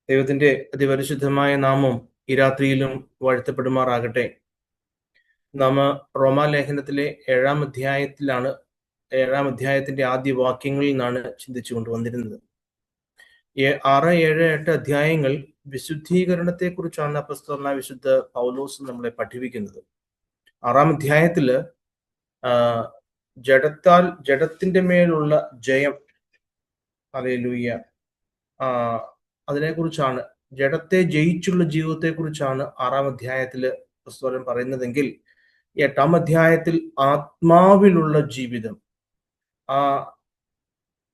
ദൈവത്തിന്റെ അതിപരിശുദ്ധമായ നാമം ഈ രാത്രിയിലും വാഴ്ത്തപ്പെടുമാറാകട്ടെ. നാം റോമാലേഖനത്തിലെ 7 അധ്യായത്തിന്റെ ആദ്യ വാക്യങ്ങളിൽ നിന്നാണ് ചിന്തിച്ചു കൊണ്ടുവന്നിരുന്നത്. 6, 7, 8 അധ്യായങ്ങൾ വിശുദ്ധീകരണത്തെക്കുറിച്ചാണ് അപ്പോസ്തലനായ വിശുദ്ധ പൗലോസ് നമ്മളെ പഠിപ്പിക്കുന്നത്. 6 അധ്യായത്തില് ജഡത്തിന്റെ മേലുള്ള ജയം, ഹല്ലേലൂയ, അതിനെക്കുറിച്ചാണ്, ജഡത്തെ ജയിച്ചുള്ള ജീവിതത്തെക്കുറിച്ചാണ് 6 അധ്യായത്തില് അപ്പോസ്തലൻ പറയുന്നതെങ്കിൽ 8 അധ്യായത്തിൽ ആത്മാവിലുള്ള ജീവിതം, ആ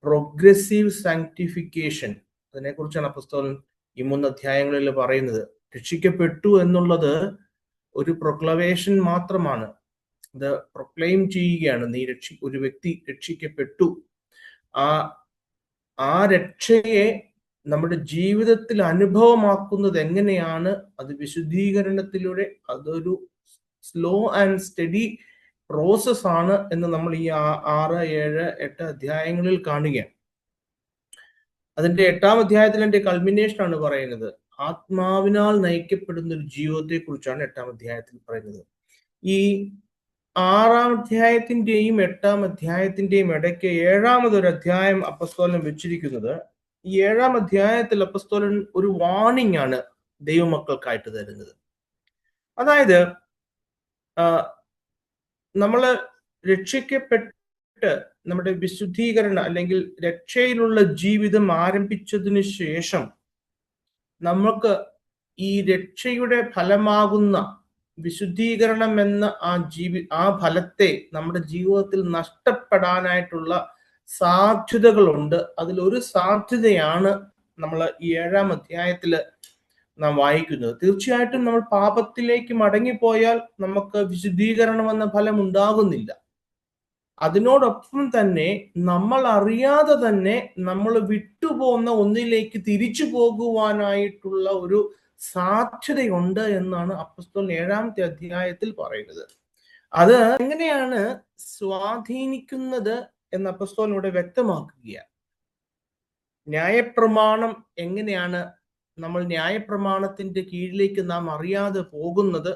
പ്രോഗ്രസീവ് സാങ്ക്ടിഫിക്കേഷൻ, അതിനെക്കുറിച്ചാണ് അപ്പോസ്തലൻ ഈ 3 അധ്യായങ്ങളിൽ പറയുന്നത്. രക്ഷിക്കപ്പെട്ടു എന്നുള്ളത് ഒരു പ്രൊക്ലമേഷൻ മാത്രമാണ്. ഇത് പ്രൊക്ലെയിം ചെയ്യുകയാണ്. ഒരു വ്യക്തി രക്ഷിക്കപ്പെട്ടു. ആ രക്ഷയെ നമ്മുടെ ജീവിതത്തിൽ അനുഭവമാക്കുന്നത് എങ്ങനെയാണ്? അത് വിശുദ്ധീകരണത്തിലൂടെ, അതൊരു സ്ലോ ആൻഡ് സ്റ്റഡി പ്രോസസ് ആണ് എന്ന് നമ്മൾ ഈ 6, 7, 8 അധ്യായങ്ങളിൽ കാണുകയാണ്. അതിന്റെ 8 അധ്യായത്തിൽ അതിന്റെ കൾമിനേഷൻ ആണ് പറയുന്നത്. ആത്മാവിനാൽ നയിക്കപ്പെടുന്ന ഒരു ജീവിതത്തെ കുറിച്ചാണ് 8 അധ്യായത്തിൽ പറയുന്നത്. ഈ 6 അധ്യായത്തിന്റെയും 8 അധ്യായത്തിന്റെയും ഇടയ്ക്ക് 7-മതൊരു അധ്യായം അപ്പോസ്തലൻ വെച്ചിരിക്കുന്നത്. ഈ 7 അധ്യായത്തിൽ അപ്പോസ്തലൻ ഒരു വാർണിംഗ് ആണ് ദൈവമക്കൾക്കായിട്ട് തരുന്നത്. അതായത്, നമ്മള് രക്ഷിക്കപ്പെട്ട് നമ്മുടെ വിശുദ്ധീകരണം അല്ലെങ്കിൽ രക്ഷയിലുള്ള ജീവിതം ആരംഭിച്ചതിന് ശേഷം നമുക്ക് ഈ രക്ഷയുടെ ഫലമാകുന്ന വിശുദ്ധീകരണം എന്ന ആ ഫലത്തെ നമ്മുടെ ജീവിതത്തിൽ നഷ്ടപ്പെടാനായിട്ടുള്ള സാധ്യതകളുണ്ട്. അതിലൊരു സാധ്യതയാണ് നമ്മൾ ഈ 7 അധ്യായത്തില് നാം വായിക്കുന്നത്. തീർച്ചയായിട്ടും നമ്മൾ പാപത്തിലേക്ക് മടങ്ങിപ്പോയാൽ നമുക്ക് വിശുദ്ധീകരണം എന്ന ഫലം ഉണ്ടാകുന്നില്ല. അതിനോടൊപ്പം തന്നെ നമ്മൾ അറിയാതെ തന്നെ നമ്മൾ വിട്ടുപോകുന്ന ഒന്നിലേക്ക് തിരിച്ചു പോകുവാനായിട്ടുള്ള ഒരു സാധ്യതയുണ്ട് എന്നാണ് അപ്പോസ്തലൻ 7-ാമത്തെ അധ്യായത്തിൽ പറയുന്നത്. അത് എങ്ങനെയാണ് സ്വാധീനിക്കുന്നത് എന്ന് അപ്പോസ്തലൻ ഇവിടെ വ്യക്തമാക്കുകയാണ്. ന്യായപ്രമാണം എങ്ങനെയാണ്, നമ്മൾ ന്യായപ്രമാണത്തിന്റെ കീഴിലേക്ക് നാം അറിയാതെ പോകുന്നത്,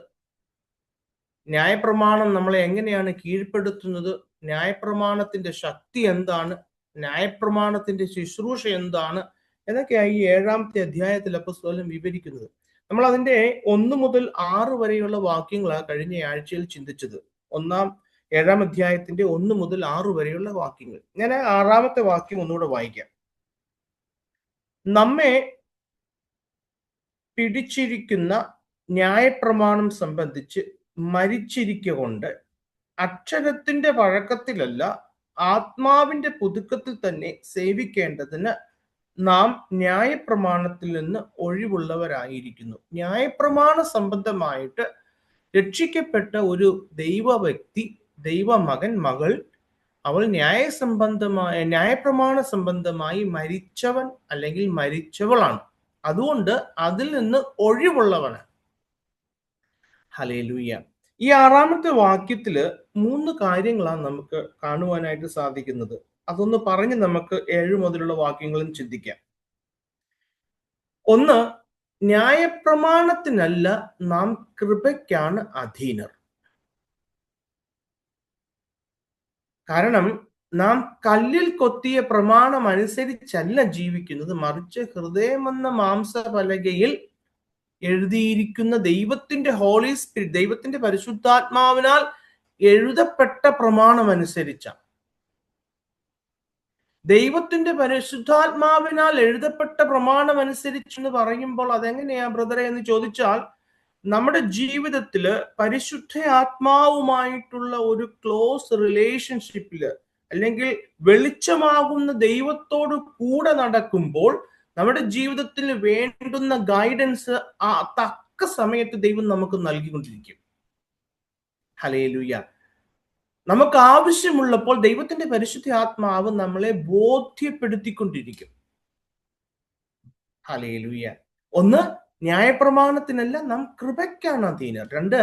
ന്യായപ്രമാണം നമ്മളെ എങ്ങനെയാണ് കീഴ്പ്പെടുത്തുന്നത്, ന്യായപ്രമാണത്തിന്റെ ശക്തി എന്താണ്, ന്യായപ്രമാണത്തിന്റെ ശുശ്രൂഷ എന്താണ് എന്നൊക്കെയായി 7-ാമത്തെ അധ്യായത്തിൽ അപ്പോസ്തലൻ വിവരിക്കുന്നത്. നമ്മൾ അതിന്റെ 1 മുതൽ 6 വരെയുള്ള വാക്യങ്ങളാണ് കഴിഞ്ഞ ആഴ്ചയിൽ ചിന്തിച്ചത്. 7-ാം അധ്യായത്തിന്റെ 1 മുതൽ 6 വരെയുള്ള വാക്യങ്ങൾ. ഞാൻ 6-ാമത്തെ വാക്യം ഒന്നുകൂടെ വായിക്കാം. നമ്മെ പിടിച്ചിരിക്കുന്ന ന്യായപ്രമാണം സംബന്ധിച്ച് മരിച്ചിരിക്കൊണ്ട് അക്ഷരത്തിന്റെ വഴക്കത്തിലല്ല, ആത്മാവിന്റെ പുതുക്കത്തിൽ തന്നെ സേവിക്കേണ്ടതിന് നാം ന്യായപ്രമാണത്തിൽ നിന്ന് ഒഴിവുള്ളവരായിരിക്കുന്നു. ന്യായപ്രമാണ സംബന്ധമായിട്ട് രക്ഷിക്കപ്പെട്ട ഒരു ദൈവ വ്യക്തി, ദൈവമകൻ, മകൾ, അവൾ ന്യായപ്രമാണ സംബന്ധമായി മരിച്ചവൻ അല്ലെങ്കിൽ മരിച്ചവളാണ്. അതുകൊണ്ട് അതിൽ നിന്ന് ഒഴിവുള്ളവനാണ്. ഹല്ലേലൂയ. ഈ 6-ാമത്തെ വാക്യത്തില് 3 കാര്യങ്ങളാണ് നമുക്ക് കാണുവാനായിട്ട് സാധിക്കുന്നത്. അതൊന്ന് പറഞ്ഞ് നമുക്ക് 7 മുതലുള്ള വാക്യങ്ങളും ചിന്തിക്കാം. 1, ന്യായപ്രമാണത്തിനല്ല, നാം കൃപയ്ക്കാണ് അധീനർ. കാരണം നാം കല്ലിൽ കൊത്തിയ പ്രമാണം അനുസരിച്ചല്ല ജീവിക്കുന്നത്, മറിച്ച് ഹൃദയമെന്ന മാംസപലകയിൽ എഴുതിയിരിക്കുന്ന ദൈവത്തിന്റെ ഹോളി സ്പിരിറ്റ്, ദൈവത്തിന്റെ പരിശുദ്ധാത്മാവിനാൽ എഴുതപ്പെട്ട പ്രമാണം അനുസരിച്ചാണ്. ദൈവത്തിന്റെ പരിശുദ്ധാത്മാവിനാൽ എഴുതപ്പെട്ട പ്രമാണം അനുസരിച്ചെന്ന് പറയുമ്പോൾ അതെങ്ങനെയാ ബ്രദറെ എന്ന് ചോദിച്ചാൽ, നമ്മുടെ ജീവിതത്തില് പരിശുദ്ധ ആത്മാവുമായിട്ടുള്ള ഒരു ക്ലോസ് റിലേഷൻഷിപ്പില് അല്ലെങ്കിൽ വെളിച്ചമാകുന്ന ദൈവത്തോട് കൂടെ നടക്കുമ്പോൾ നമ്മുടെ ജീവിതത്തിൽ വേണ്ടുന്ന ഗൈഡൻസ് ആ തക്ക സമയത്ത് ദൈവം നമുക്ക് നൽകിക്കൊണ്ടിരിക്കും. ഹല്ലേലൂയ. നമുക്ക് ആവശ്യമുള്ളപ്പോൾ ദൈവത്തിന്റെ പരിശുദ്ധ ആത്മാവ് നമ്മളെ ബോധ്യപ്പെടുത്തിക്കൊണ്ടിരിക്കും. ഹല്ലേലൂയ. 1, ന്യായപ്രമാണത്തിനല്ല, നാം കൃപയ്ക്കാണ് അധീനർ. 2,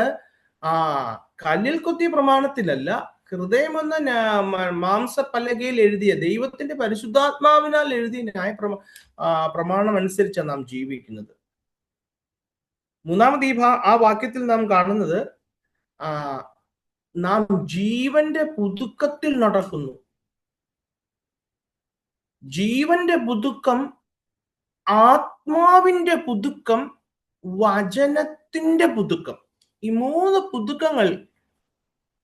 കല്ലിൽ കൊത്തിയ പ്രമാണത്തിലല്ല, ഹൃദയമെന്ന മാംസപ്പലകയിൽ എഴുതിയ ദൈവത്തിന്റെ പരിശുദ്ധാത്മാവിനാൽ എഴുതിയ പ്രമാണം അനുസരിച്ചാണ് നാം ജീവിക്കുന്നത്. മൂന്നാമത് ആ വാക്യത്തിൽ നാം കാണുന്നത് നാം ജീവന്റെ പുതുക്കത്തിൽ നടക്കുന്നു. ജീവന്റെ പുതുക്കം, ആത്മാവിന്റെ പുതുക്കം, വചനത്തിന്റെ പുതുക്കം. ഈ മൂന്ന് പുതുക്കങ്ങൾ,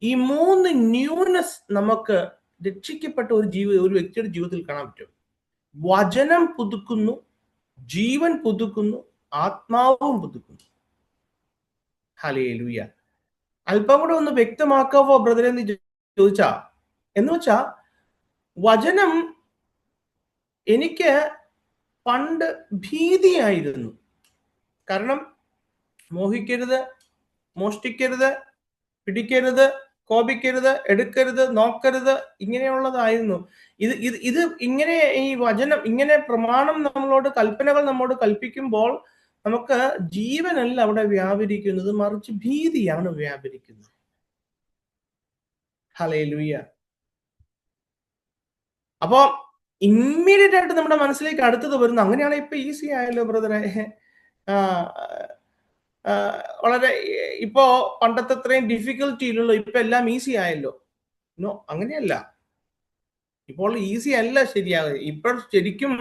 ഈ മൂന്ന് ന്യൂനസ് നമുക്ക് രക്ഷിക്കപ്പെട്ട ഒരു വ്യക്തിയുടെ ജീവിതത്തിൽ കാണാൻ പറ്റും. വചനം പുതുക്കുന്നു, ജീവൻ പുതുക്കുന്നു, ആത്മാവും പുതുക്കുന്നു. ഹല്ലേലൂയ. അല്പം കൂടെ ഒന്ന് വ്യക്തമാക്കാവോ ബ്രദറെ എന്ന് ചോദിച്ചാ, എന്ന് വെച്ചാ വചനം എനിക്ക് പണ്ട് ഭീതിയായിരുന്നു. കാരണം മോഹിക്കരുത്, മോഷ്ടിക്കരുത്, പിടിക്കരുത്, കോപിക്കരുത്, എടുക്കരുത്, നോക്കരുത്, ഇങ്ങനെയുള്ളതായിരുന്നു. ഇത് ഇങ്ങനെ ഈ വചനം, ഇങ്ങനെ പ്രമാണം നമ്മളോട്, കൽപ്പനകൾ നമ്മോട് കൽപ്പിക്കുമ്പോൾ നമുക്ക് ജീവനല്ല അവിടെ വ്യാപരിക്കുന്നത്, മറിച്ച് ഭീതിയാണ് വ്യാപരിക്കുന്നത്. ഹല്ലേലൂയ. അപ്പൊ ഇമ്മീഡിയറ്റ് ആയിട്ട് നമ്മുടെ മനസ്സിലേക്ക് അടുത്തത് വരുന്നു, അങ്ങനെയാണ് ഇപ്പൊ ഈസി ആയല്ലോ ബ്രദറെ, വളരെ ഇപ്പോ പണ്ടത്തെ അത്രയും ഡിഫിക്കൽറ്റിയിലുള്ള ഇപ്പൊ എല്ലാം ഈസി ആയല്ലോ. നോ, അങ്ങനെയല്ല. ഇപ്പോൾ ഈസി അല്ല. ശരിയാകും. ഇപ്പോൾ ശരിക്കും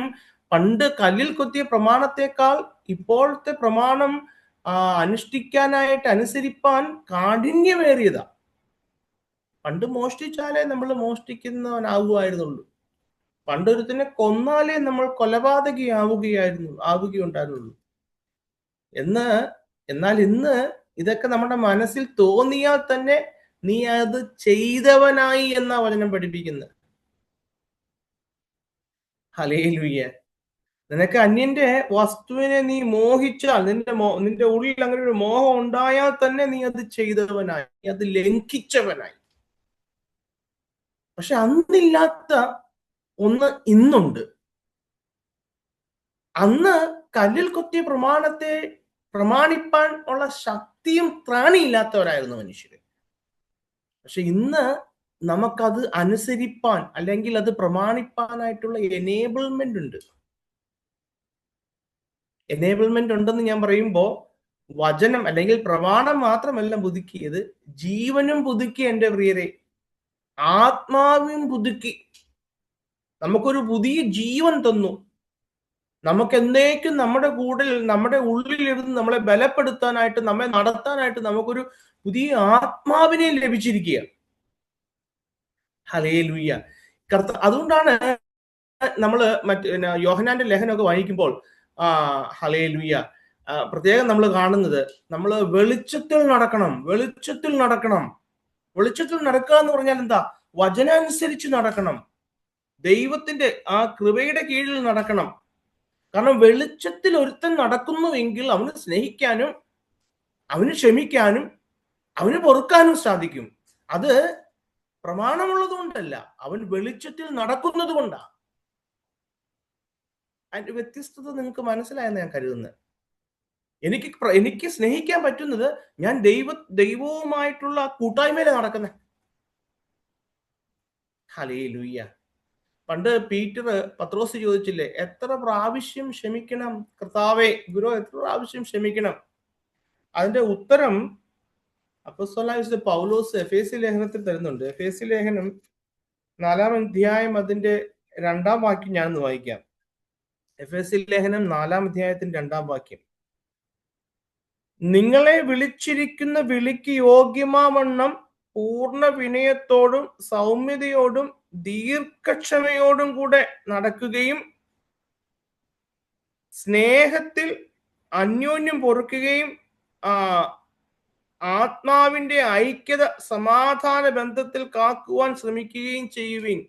പണ്ട് കല്ലിൽ കൊത്തിയ പ്രമാണത്തെക്കാൾ ഇപ്പോഴത്തെ പ്രമാണം അനുഷ്ഠിക്കാനായിട്ട്, അനുസരിപ്പാൻ കാഠിന്യമേറിയതാ. പണ്ട് മോഷ്ടിച്ചാലേ നമ്മൾ മോഷ്ടിക്കുന്നവനാകുമായിരുന്നുള്ളൂ. പണ്ടൊരുത്തിനെ കൊന്നാലേ നമ്മൾ ആവുകയുണ്ടായിരുന്നുള്ളൂ. എന്നാൽ ഇന്ന് ഇതൊക്കെ നമ്മുടെ മനസ്സിൽ തോന്നിയാൽ തന്നെ നീ അത് ചെയ്തവനായി എന്നാ വചനം പഠിപ്പിക്കുന്നത്. ഹല്ലേലൂയ. നിനക്ക് അന്യന്റെ വസ്തുവിനെ നീ മോഹിച്ചാൽ, നിന്റെ ഉള്ളിൽ അങ്ങനെ ഒരു മോഹം ഉണ്ടായാൽ തന്നെ നീ അത് ചെയ്തവനായി, നീ അത് ലംഘിച്ചവനായി. പക്ഷെ അന്നില്ലാത്ത ഒന്ന് ഇന്നുണ്ട്. അന്ന് കല്ലിൽ കൊത്തിയ പ്രമാണത്തെ പ്രമാണിപ്പാൻ ഉള്ള ശക്തിയും ത്രാണിയില്ലാത്തവരായിരുന്നു മനുഷ്യര്. പക്ഷെ ഇന്ന് നമുക്കത് അനുസരിപ്പാൻ, അല്ലെങ്കിൽ അത് പ്രമാണിപ്പാനായിട്ടുള്ള എനേബിൾമെന്റ് ഉണ്ട്. എനേബിൾമെന്റ് ഉണ്ടെന്ന് ഞാൻ പറയുമ്പോ വചനം അല്ലെങ്കിൽ പ്രമാണം മാത്രമല്ല പുതുക്കിയത്, ജീവനും പുതുക്കി എൻ്റെ പ്രിയരെ, ആത്മാവും പുതുക്കി. നമുക്കൊരു പുതിയ ജീവൻ തന്നു. നമുക്ക് എന്നേക്കും നമ്മുടെ ഉള്ളിലിരുന്ന് നമ്മളെ ബലപ്പെടുത്താനായിട്ട്, നമ്മെ നടത്താനായിട്ട് നമുക്കൊരു പുതിയ ആത്മാവിനെ ലഭിച്ചിരിക്കുക. ഹല്ലേലൂയ. അതുകൊണ്ടാണ് നമ്മള് യോഹന്നാന്റെ ലേഖനമൊക്കെ വായിക്കുമ്പോൾ ഹല്ലേലൂയ, പ്രത്യേകം നമ്മൾ കാണുന്നത്, നമ്മൾ വെളിച്ചത്തിൽ നടക്കണം. വെളിച്ചത്തിൽ നടക്കുക എന്ന് പറഞ്ഞാൽ എന്താ? വചനാനുസരിച്ച് നടക്കണം. ദൈവത്തിന്റെ ആ കൃപയുടെ കീഴിൽ നടക്കണം. കാരണം വെളിച്ചത്തിൽ ഒരുത്തൻ നടക്കുന്നുവെങ്കിൽ അവന് സ്നേഹിക്കാനും, അവന് ക്ഷമിക്കാനും, അവന് പൊറുക്കാനും സാധിക്കും. അത് പ്രമാണമുള്ളത് കൊണ്ടല്ല, അവൻ വെളിച്ചത്തിൽ നടക്കുന്നത് കൊണ്ടാണ്. അതിന്റെ വ്യത്യസ്തത നിങ്ങൾക്ക് മനസ്സിലായെന്ന് ഞാൻ കരുതുന്നത്. എനിക്ക് സ്നേഹിക്കാൻ പറ്റുന്നത് ഞാൻ ദൈവവുമായിട്ടുള്ള കൂട്ടായ്മയിലാണ് നടക്കുന്നത്. ഹല്ലേലൂയ. പണ്ട് പത്രോസ് ചോദിച്ചില്ലേ, എത്ര പ്രാവശ്യം ക്ഷമിക്കണം കർത്താവേ, ഗുരു, എത്ര പ്രാവശ്യം ക്ഷമിക്കണം? അതിന്റെ ഉത്തരം അപ്പോസ്തലനായ പൗലോസ് എഫേസ്യ ലേഖനത്തിൽ തരുന്നുണ്ട്. എഫേസ്യ ലേഖനം 4-ാം അധ്യായം അതിന്റെ 2-ാം വാക്യം ഞാനൊന്ന് വായിക്കാം. എഫേസ്യ ലേഖനം 4-ാം അധ്യായത്തിന്റെ 2-ാം വാക്യം. നിങ്ങളെ വിളിച്ചിരിക്കുന്ന വിളിക്ക് യോഗ്യമാവണ്ണം പൂർണ്ണ വിനയത്തോടും സൗമ്യതയോടും ദീർഘക്ഷമയോടും കൂടെ നടക്കുകയും സ്നേഹത്തിൽ അന്യോന്യം പൊറുക്കുകയും ആത്മാവിന്റെ ഐക്യത സമാധാന ബന്ധത്തിൽ കാക്കുവാൻ ശ്രമിക്കുകയും ചെയ്യുവിൻ.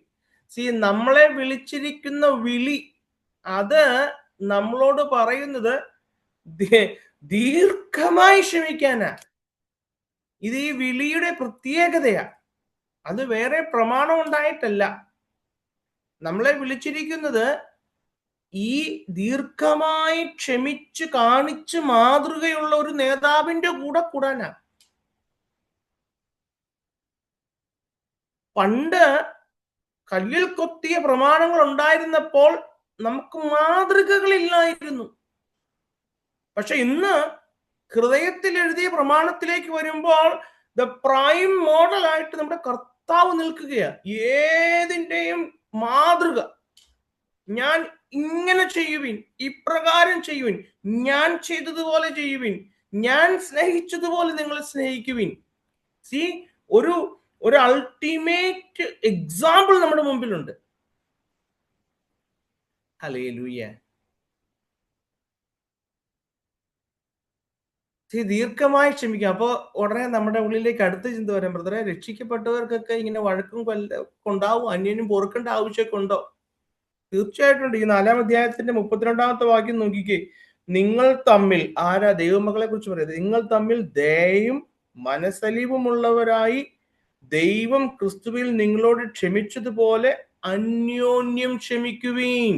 നമ്മളെ വിളിച്ചിരിക്കുന്ന വിളി, അത് നമ്മളോട് പറയുന്നത് ദീർഘമായി ക്ഷമിക്കാനാ. ഇത് ഈ വിളിയുടെ പ്രത്യേകതയാ. അത് വേറെ പ്രമാണം ഉണ്ടായിട്ടല്ല. നമ്മളെ വിളിച്ചിരിക്കുന്നത് ഈ ദീർഘമായി ക്ഷമിച്ച് കാണിച്ച് മാതൃകയുള്ള ഒരു നേതാവിന്റെ കൂടെ കൂടാനാ. പണ്ട് കല്ലിൽ കൊത്തിയ പ്രമാണങ്ങൾ ഉണ്ടായിരുന്നപ്പോൾ നമുക്ക് മാതൃകകളില്ലായിരുന്നു. പക്ഷെ ഇന്ന് ഹൃദയത്തിൽ എഴുതിയ പ്രമാണത്തിലേക്ക് വരുമ്പോൾ ദ പ്രൈം മോഡൽ ആയിട്ട് നമ്മുടെ കർത്താവ് നിൽക്കുകയാണ്. ഏതിന്റെയും മാതൃക. ഞാൻ ഇങ്ങനെ ചെയ്യുവിൻ, ഇപ്രകാരം ചെയ്യുവിൻ, ഞാൻ ചെയ്തതുപോലെ ചെയ്യുവിൻ, ഞാൻ സ്നേഹിച്ചതുപോലെ നിങ്ങൾ സ്നേഹിക്കുവിൻ. സി, ഒരു അൾട്ടിമേറ്റ് എക്സാമ്പിൾ നമ്മുടെ മുമ്പിലുണ്ട്. ഹല്ലേലൂയ. ദീർഘമായി ക്ഷമിക്കുക. അപ്പൊ ഉടനെ നമ്മുടെ ഉള്ളിലേക്ക് അടുത്ത ചിന്ത വരാം, ബ്രദറെ, രക്ഷിക്കപ്പെട്ടവർക്കൊക്കെ ഇങ്ങനെ വഴക്കും കൊണ്ടാവും, അന്യനും പൊറുക്കേണ്ട ആവശ്യമൊക്കെ ഉണ്ടോ? തീർച്ചയായിട്ടും ഉണ്ട്. ഈ 4-ാം അധ്യായത്തിന്റെ 32-ാമത്തെ വാക്യം നോക്കിക്കേ. നിങ്ങൾ തമ്മിൽ, ആരാ? ദൈവമക്കളെ കുറിച്ച് പറയുന്നത്. നിങ്ങൾ തമ്മിൽ ദയയും മനസ്സലിവുമുള്ളവരായി ദൈവം ക്രിസ്തുവിൽ നിങ്ങളോട് ക്ഷമിച്ചതുപോലെ അന്യോന്യം ക്ഷമിക്കുവീൻ.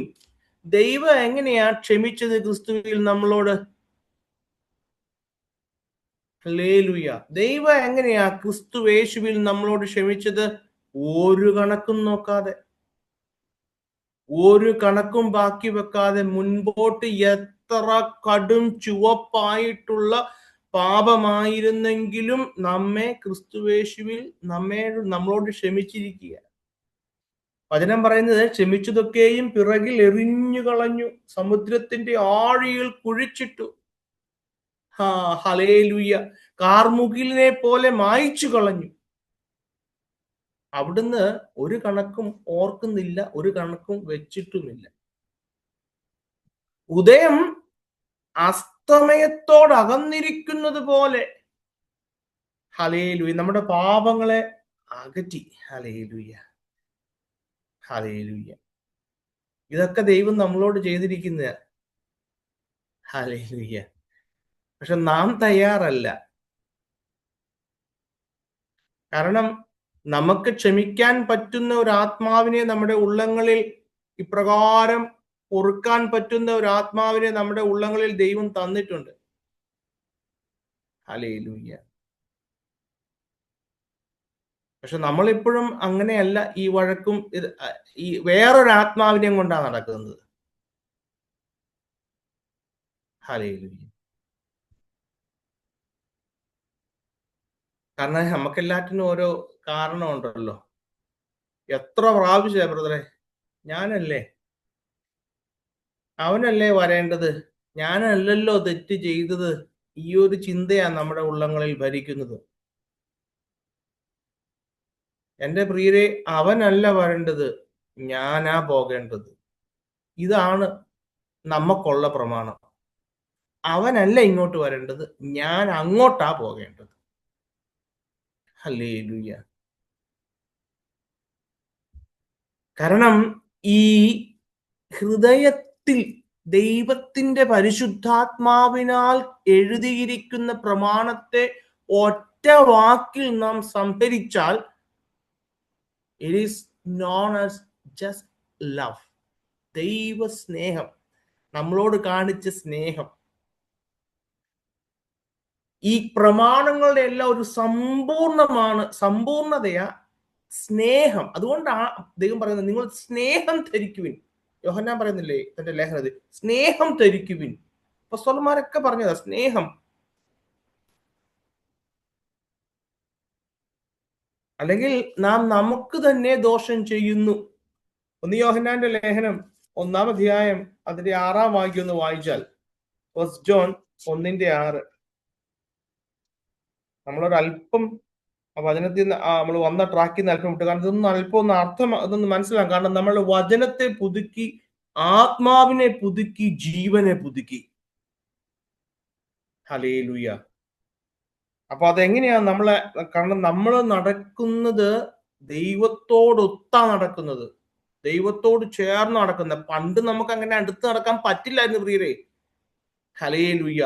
ദൈവം എങ്ങനെയാ ക്ഷമിച്ചത് ക്രിസ്തുവിൽ നമ്മളോട്? ഹല്ലേലൂയ. ദൈവം എങ്ങനെയാ ക്രിസ്തുവേശുവിൽ നമ്മളോട് ക്ഷമിച്ചത്? ഒരു കണക്കും നോക്കാതെ, ഒരു കണക്കും ബാക്കി വെക്കാതെ, മുൻപോട്ട് എത്ര കടും ചുവപ്പായിട്ടുള്ള പാപമായിരുന്നെങ്കിലും നമ്മെ ക്രിസ്തുവേശുവിൽ നമ്മളോട് ക്ഷമിച്ചിരിക്കുക. വചനം പറയുന്നത്, ക്ഷമിച്ചതൊക്കെയും പിറകിൽ എറിഞ്ഞു കളഞ്ഞു, സമുദ്രത്തിന്റെ ആഴിയിൽ കുഴിച്ചിട്ടു. ഹല്ലേലൂയ. കാർമുകിലിനെ പോലെ മായ്ച്ചു കളഞ്ഞു. അവിടുന്ന് ഒരു കണക്കും ഓർക്കുന്നില്ല, ഒരു കണക്കും വെച്ചിട്ടുമില്ല. ഉദയം അസ്തമയത്തോടകന്നിരിക്കുന്നത് പോലെ ഹല്ലേലൂയ നമ്മുടെ പാപങ്ങളെ അകറ്റി. Hallelujah, hallelujah. ഇതൊക്കെ ദൈവം നമ്മളോട് ചെയ്തിരിക്കുന്ന. ഹല്ലേലൂയ. പക്ഷെ നാം തയ്യാറല്ല. കാരണം നമുക്ക് ക്ഷമിക്കാൻ പറ്റുന്ന ഒരു ആത്മാവിനെ നമ്മുടെ ഉള്ളങ്ങളിൽ, ഇപ്രകാരം പൊറുക്കാൻ പറ്റുന്ന ഒരു ആത്മാവിനെ നമ്മുടെ ഉള്ളങ്ങളിൽ ദൈവം തന്നിട്ടുണ്ട്. ഹല്ലേലൂയ. പക്ഷെ നമ്മളിപ്പോഴും അങ്ങനെയല്ല. ഈ വഴക്കും ഈ വേറൊരു ആത്മാവിനെയും കൊണ്ടാണ് നടക്കുന്നത്. ഹല്ലേലൂയ. കാരണം നമുക്കെല്ലാറ്റിനും ഓരോ കാരണമുണ്ടല്ലോ. എത്ര പ്രാവശ്യ ബ്രദറെ, ഞാനല്ലേ, അവനല്ലേ വരേണ്ടത്, ഞാനല്ലല്ലോ തെറ്റ് ചെയ്തത്. ഈ ഒരു ചിന്തയാണ് നമ്മുടെ ഉള്ളങ്ങളിൽ ഭരിക്കുന്നത്. എന്റെ പ്രിയരെ, അവനല്ല വരേണ്ടത്, ഞാനാ പോകേണ്ടത്. ഇതാണ് നമുക്കുള്ള പ്രമാണം. അവനല്ല ഇങ്ങോട്ട് വരേണ്ടത്, ഞാൻ അങ്ങോട്ടാ പോകേണ്ടത്. ഹല്ലേലൂയ. കാരണം ഈ ഹൃദയത്തിൽ ദൈവത്തിന്റെ പരിശുദ്ധാത്മാവിനാൽ എഴുതിയിരിക്കുന്ന പ്രമാണത്തെ ഒറ്റ വാക്കിൽ നാം സംഭരിച്ചാൽ, it is known as just love. ദൈവ സ്നേഹം, നമ്മളോട് കാണിച്ച സ്നേഹം. ഈ പ്രമാണങ്ങളുടെ എല്ലാം ഒരു സമ്പൂർണതയാ സ്നേഹം. അതുകൊണ്ടാണ് ദൈവം പറയുന്നത്, നിങ്ങൾ സ്നേഹം ധരിക്കുവിൻ. യോഹന്നാൻ പറയുന്നില്ലേ തന്റെ ലേഖനത്തിൽ, സ്നേഹം ധരിക്കുവിൻ. അപ്പോസ്തലന്മാരൊക്കെ പറഞ്ഞതാ സ്നേഹം. അല്ലെങ്കിൽ നാം നമുക്ക് തന്നെ ദോഷം ചെയ്യുന്നു. 1 യോഹന്നാന്റെ ലേഖനം 1-ാം അധ്യായം അതിന്റെ 6-ാം വാക്യം ഒന്ന് വായിച്ചാൽ, 1 ജോൺ 1:6. നമ്മളൊരല്പം വചനത്തിൽ നിന്ന് നമ്മൾ വന്ന ട്രാക്കിൽ നിന്ന് അല്പം വിട്ടു. കാരണം ഇതൊന്നും അല്പം ഒന്ന് അർത്ഥം അതൊന്ന് മനസ്സിലാക്കാം. കാരണം നമ്മൾ വചനത്തെ പുതുക്കി, ആത്മാവിനെ പുതുക്കി, ജീവനെ പുതുക്കി. ഹല്ലേലൂയ. അപ്പൊ അതെങ്ങനെയാ നമ്മളെ? കാരണം നമ്മൾ നടക്കുന്നത് ദൈവത്തോടൊത്താ നടക്കുന്നത്, ദൈവത്തോട് ചേർന്ന് നടക്കുന്നത്. പണ്ട് നമുക്ക് അങ്ങനെ അടുത്ത് നടക്കാൻ പറ്റില്ലായിരുന്നു പ്രിയരെ. ഹല്ലേലൂയ.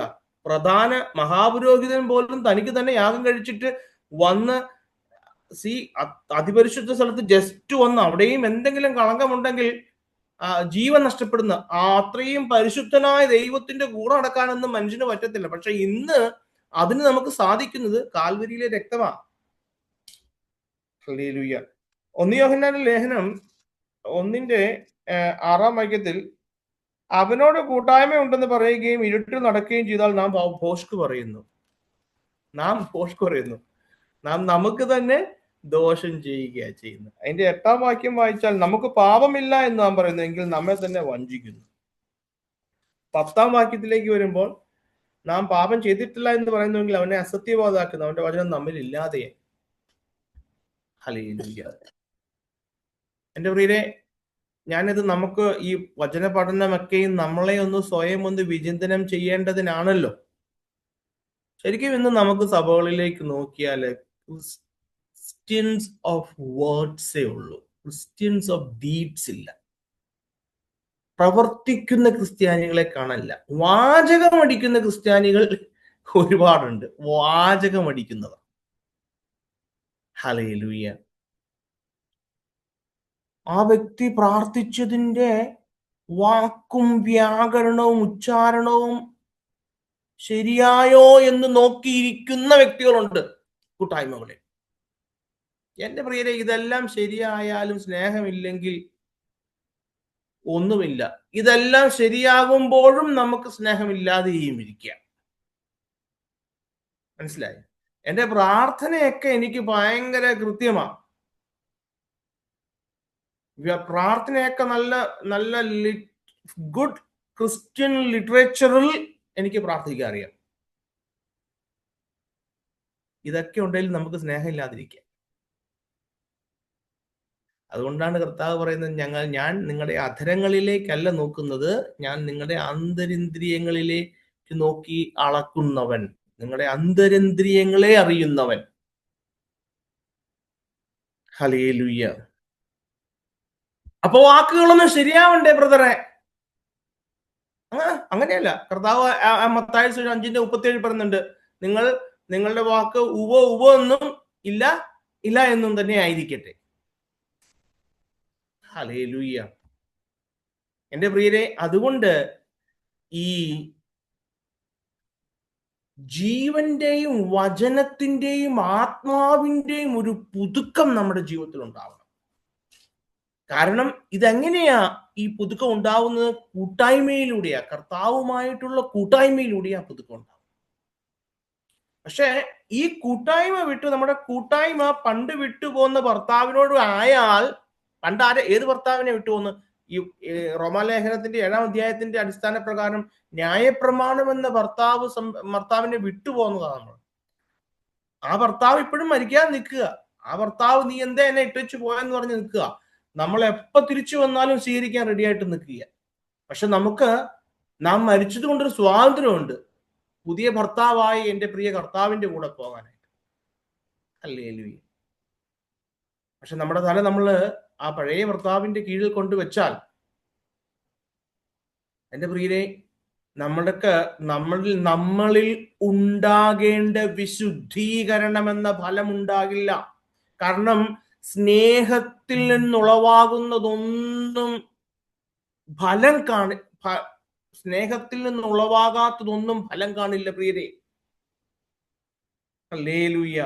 പ്രധാന മഹാപുരോഹിതൻ പോലും തനിക്ക് തന്നെ യാഗം കഴിച്ചിട്ട് വന്ന് അതിപരിശുദ്ധ സ്ഥലത്ത് ജസ്റ്റ് വന്ന് അവിടെയും എന്തെങ്കിലും കളങ്കമുണ്ടെങ്കിൽ ജീവൻ നഷ്ടപ്പെടുന്ന അത്രയും പരിശുദ്ധനായ ദൈവത്തിന്റെ കൂടെ നടക്കാനൊന്നും മനുഷ്യന് പറ്റത്തില്ല. പക്ഷെ ഇന്ന് അതിന് നമുക്ക് സാധിക്കുന്നത് കാൽവരിയിലെ രക്തമാണ്. ഹല്ലേലൂയ. 1 യോഹന്നാന്റെ ലേഖനം 1:6 വാക്യത്തിൽ അവനോട് കൂട്ടായ്മ ഉണ്ടെന്ന് പറയുകയും ഇരുട്ടിൽ നടക്കുകയും ചെയ്താൽ നാം ഭോഷ്ക് പറയുന്നു. നാം നമുക്ക് തന്നെ ദോഷം ചെയ്യുകയാണ് ചെയ്യുന്നത്. അതിന്റെ 8-ാം വാക്യം വായിച്ചാൽ നമുക്ക് പാപമില്ല എന്ന് നാം പറയുന്നു, എങ്കിൽ നമ്മെ തന്നെ വഞ്ചിക്കുന്നു. 10-ാം വാക്യത്തിലേക്ക് വരുമ്പോൾ നാം പാപം ചെയ്തിട്ടില്ല എന്ന് പറയുന്നുവെങ്കിൽ അവനെ അസത്യവാദാക്കുന്നു, അവന്റെ വചനം നമ്മിൽ ഇല്ലാതെ. ഹല്ലേലൂയ. എന്റെ പ്രിയരെ, ഞാനിത് നമുക്ക് ഈ വചന പഠനമൊക്കെയും നമ്മളെ സ്വയം വിചിന്തനം ചെയ്യേണ്ടതിനാണല്ലോ. ശരിക്കും ഇന്ന് നമുക്ക് സഭകളിലേക്ക് നോക്കിയാൽ ക്രിസ്ത്യൻസ് ഓഫ് വേർഡ്സേ ഉള്ളൂ, ക്രിസ്ത്യൻസ് ഓഫ് ഡീഡ്സ് ഇല്ല. പ്രവർത്തിക്കുന്ന ക്രിസ്ത്യാനികളെ കാണല്ല. വാചകമടിക്കുന്ന ക്രിസ്ത്യാനികൾ ഒരുപാടുണ്ട്, വാചകമടിക്കുന്നവർ. ഹല്ലേലൂയ. ആ വ്യക്തി പ്രാർത്ഥിച്ചതിന്റെ വാക്കും വ്യാകരണവും ഉച്ചാരണവും ശരിയായോ എന്ന് നോക്കിയിരിക്കുന്ന വ്യക്തികളുണ്ട് കൂട്ടായ്മകളിൽ. എന്റെ പ്രിയരെ, ഇതെല്ലാം ശരിയായാലും സ്നേഹമില്ലെങ്കിൽ ഒന്നുമില്ല. ഇതെല്ലാം ശരിയാകുമ്പോഴും നമുക്ക് സ്നേഹമില്ലാതെയും ഇരിക്കുക. മനസ്സിലായി? എന്റെ പ്രാർത്ഥനയൊക്കെ എനിക്ക് ഭയങ്കര കൃത്യമാണ്. പ്രാർത്ഥനയൊക്കെ നല്ല നല്ല ഗുഡ് ക്രിസ്ത്യൻ ലിറ്ററേച്ചറിൽ എനിക്ക് പ്രാർത്ഥിക്കാൻ അറിയാം. ഇതൊക്കെ ഉണ്ടെങ്കിൽ നമുക്ക് സ്നേഹമില്ലാതിരിക്കുക. അതുകൊണ്ടാണ് കർത്താവ് പറയുന്നത്, ഞാൻ നിങ്ങളുടെ അധരങ്ങളിലേക്കല്ല നോക്കുന്നത്, ഞാൻ നിങ്ങളുടെ അന്തരിന്ദ്രിയങ്ങളിലേക്ക് നോക്കി അളക്കുന്നവൻ, നിങ്ങളുടെ അന്തരിന്ദ്രിയങ്ങളെ അറിയുന്നവൻ. ഹല്ലേലൂയ. അപ്പൊ വാക്കുകളൊന്നും ശരിയാവണ്ടേ ബ്രദറെ? അങ്ങനെയല്ല. കർത്താവ് മത്തായി 5:37 പറയുന്നുണ്ട്, നിങ്ങളുടെ വാക്ക് ഉവ എന്നും ഇല്ല ഇല്ല എന്നും തന്നെ ആയിരിക്കട്ടെ. ഹല്ലേലൂയ. എന്റെ പ്രിയരെ, അതുകൊണ്ട് ഈ ജീവന്റെയും വചനത്തിന്റെയും ആത്മാവിന്റെയും ഒരു പുതുക്കം നമ്മുടെ ജീവിതത്തിൽ ഉണ്ടാവണം. കാരണം ഇതെങ്ങനെയാ ഈ പുതുക്കം ഉണ്ടാവുന്നത്? കൂട്ടായ്മയിലൂടെയാ, കർത്താവുമായിട്ടുള്ള കൂട്ടായ്മയിലൂടെയാ പുതുക്കം ഉണ്ടാവും. പക്ഷെ ഈ കൂട്ടായ്മ വിട്ട്, നമ്മുടെ കൂട്ടായ്മ പണ്ട് വിട്ടുപോകുന്ന ഭർത്താവിനോട് ആയാൽ, പണ്ട് ഏത് ഭർത്താവിനെ വിട്ടുപോകുന്നു? ഈ റോമാലേഖനത്തിന്റെ 7-ാം അധ്യായത്തിന്റെ അടിസ്ഥാന പ്രകാരം ന്യായപ്രമാണം എന്ന ഭർത്താവിനെ വിട്ടുപോകുന്നതാണ് നമ്മൾ. ആ ഭർത്താവ് ഇപ്പോഴും മരിക്കാൻ നിൽക്കുക. ആ ഭർത്താവ് നീ എന്താ എന്നെ ഇട്ടുവെച്ച് പോയെന്ന് പറഞ്ഞ് നിൽക്കുക. നമ്മൾ എപ്പോ തിരിച്ചു വന്നാലും സ്വീകരിക്കാൻ റെഡിയായിട്ട് നിൽക്കുക. പക്ഷെ നാം മരിച്ചത് കൊണ്ടൊരു സ്വാതന്ത്ര്യമുണ്ട്, പുതിയ ഭർത്താവായി എൻ്റെ പ്രിയ കർത്താവിന്റെ കൂടെ പോകാനായിട്ട്. ഹല്ലേലൂയ. പക്ഷെ നമ്മുടെ തല നമ്മൾ ആ പഴയ ഭർത്താവിന്റെ കീഴിൽ കൊണ്ടുവച്ചാൽ, എൻ്റെ പ്രിയരെ, നമ്മളിൽ ഉണ്ടാകേണ്ട വിശുദ്ധീകരണം എന്ന ഫലം ഉണ്ടാകില്ല. കാരണം സ്നേഹത്തിൽ നിന്നുളവാകുന്നതൊന്നും സ്നേഹത്തിൽ നിന്നുളവാകാത്തതൊന്നും ഫലം കാണില്ല പ്രിയരെ. ഹല്ലേലൂയ.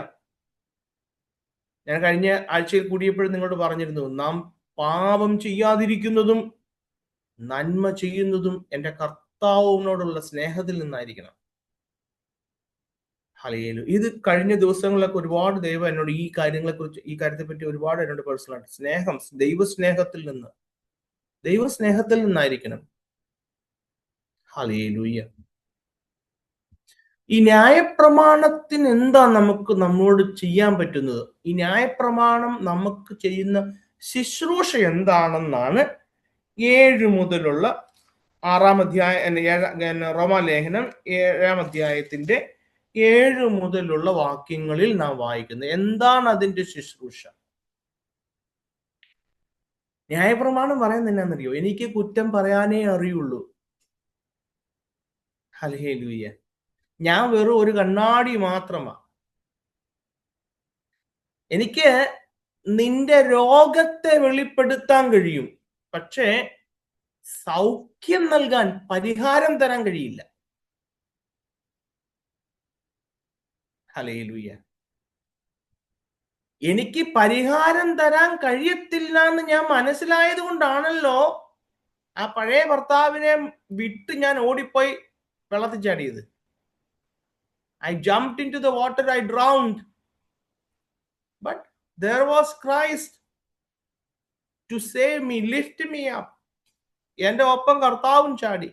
ഞാൻ കഴിഞ്ഞ ആഴ്ചയിൽ കൂടിയപ്പോഴും നിങ്ങളോട് പറഞ്ഞിരുന്നു, നാം പാപം ചെയ്യാതിരിക്കുന്നതും നന്മ ചെയ്യുന്നതും എൻ്റെ കർത്താവിനോടുള്ള സ്നേഹത്തിൽ നിന്നായിരിക്കണം. ഹല്ലേലൂയ. ഇത് കഴിഞ്ഞ ദിവസങ്ങളിലൊക്കെ ഒരുപാട് ദൈവം എന്നോട് ഈ കാര്യത്തെ പറ്റി ഒരുപാട് എന്നോട് പേഴ്സണലായിട്ട്, ദൈവസ്നേഹത്തിൽ നിന്നായിരിക്കണം. ഹല്ലേലൂയ. ഈ ന്യായപ്രമാണത്തിന് എന്താ നമ്മോട് ചെയ്യാൻ പറ്റുന്നത്? ഈ ന്യായപ്രമാണം നമുക്ക് ചെയ്യുന്ന ശുശ്രൂഷ എന്താണെന്നാണ് 7 മുതലുള്ള 6-ാം അധ്യായം, റോമാലേഖനം 7-ാം അധ്യായത്തിന്റെ 7 മുതലുള്ള വാക്യങ്ങളിൽ നാം വായിക്കുന്നത്. എന്താണ് അതിന്റെ ശുശ്രൂഷ? ന്യായപ്രമാണം പറയുന്നത് എന്നാന്നറിയോ? എനിക്ക് കുറ്റം പറയാനേ അറിയുള്ളൂ. ഹല്ലേലൂയ. ഞാൻ വെറും ഒരു കണ്ണാടി മാത്രമാണ്. എനിക്ക് നിന്റെ രോഗത്തെ വെളിപ്പെടുത്താൻ കഴിയും, പക്ഷേ സൗഖ്യം നൽകാൻ, പരിഹാരം തരാൻ കഴിയില്ല. ഹല്ലേലൂയ. എനിക്ക് പരിഹാരം തരാൻ കഴിയത്തില്ല എന്ന് ഞാൻ മനസ്സിലായത് കൊണ്ടാണല്ലോ ആ പഴയ ഭർത്താവിനെ വിട്ട് ഞാൻ ഓടിപ്പോയി വെള്ളത്തിൽ ചാടിയത്. I jumped into the water, I drowned. But there was Christ to save me, lift me up. എന്റെ ഒപ്പം കർത്താവും ചാടി.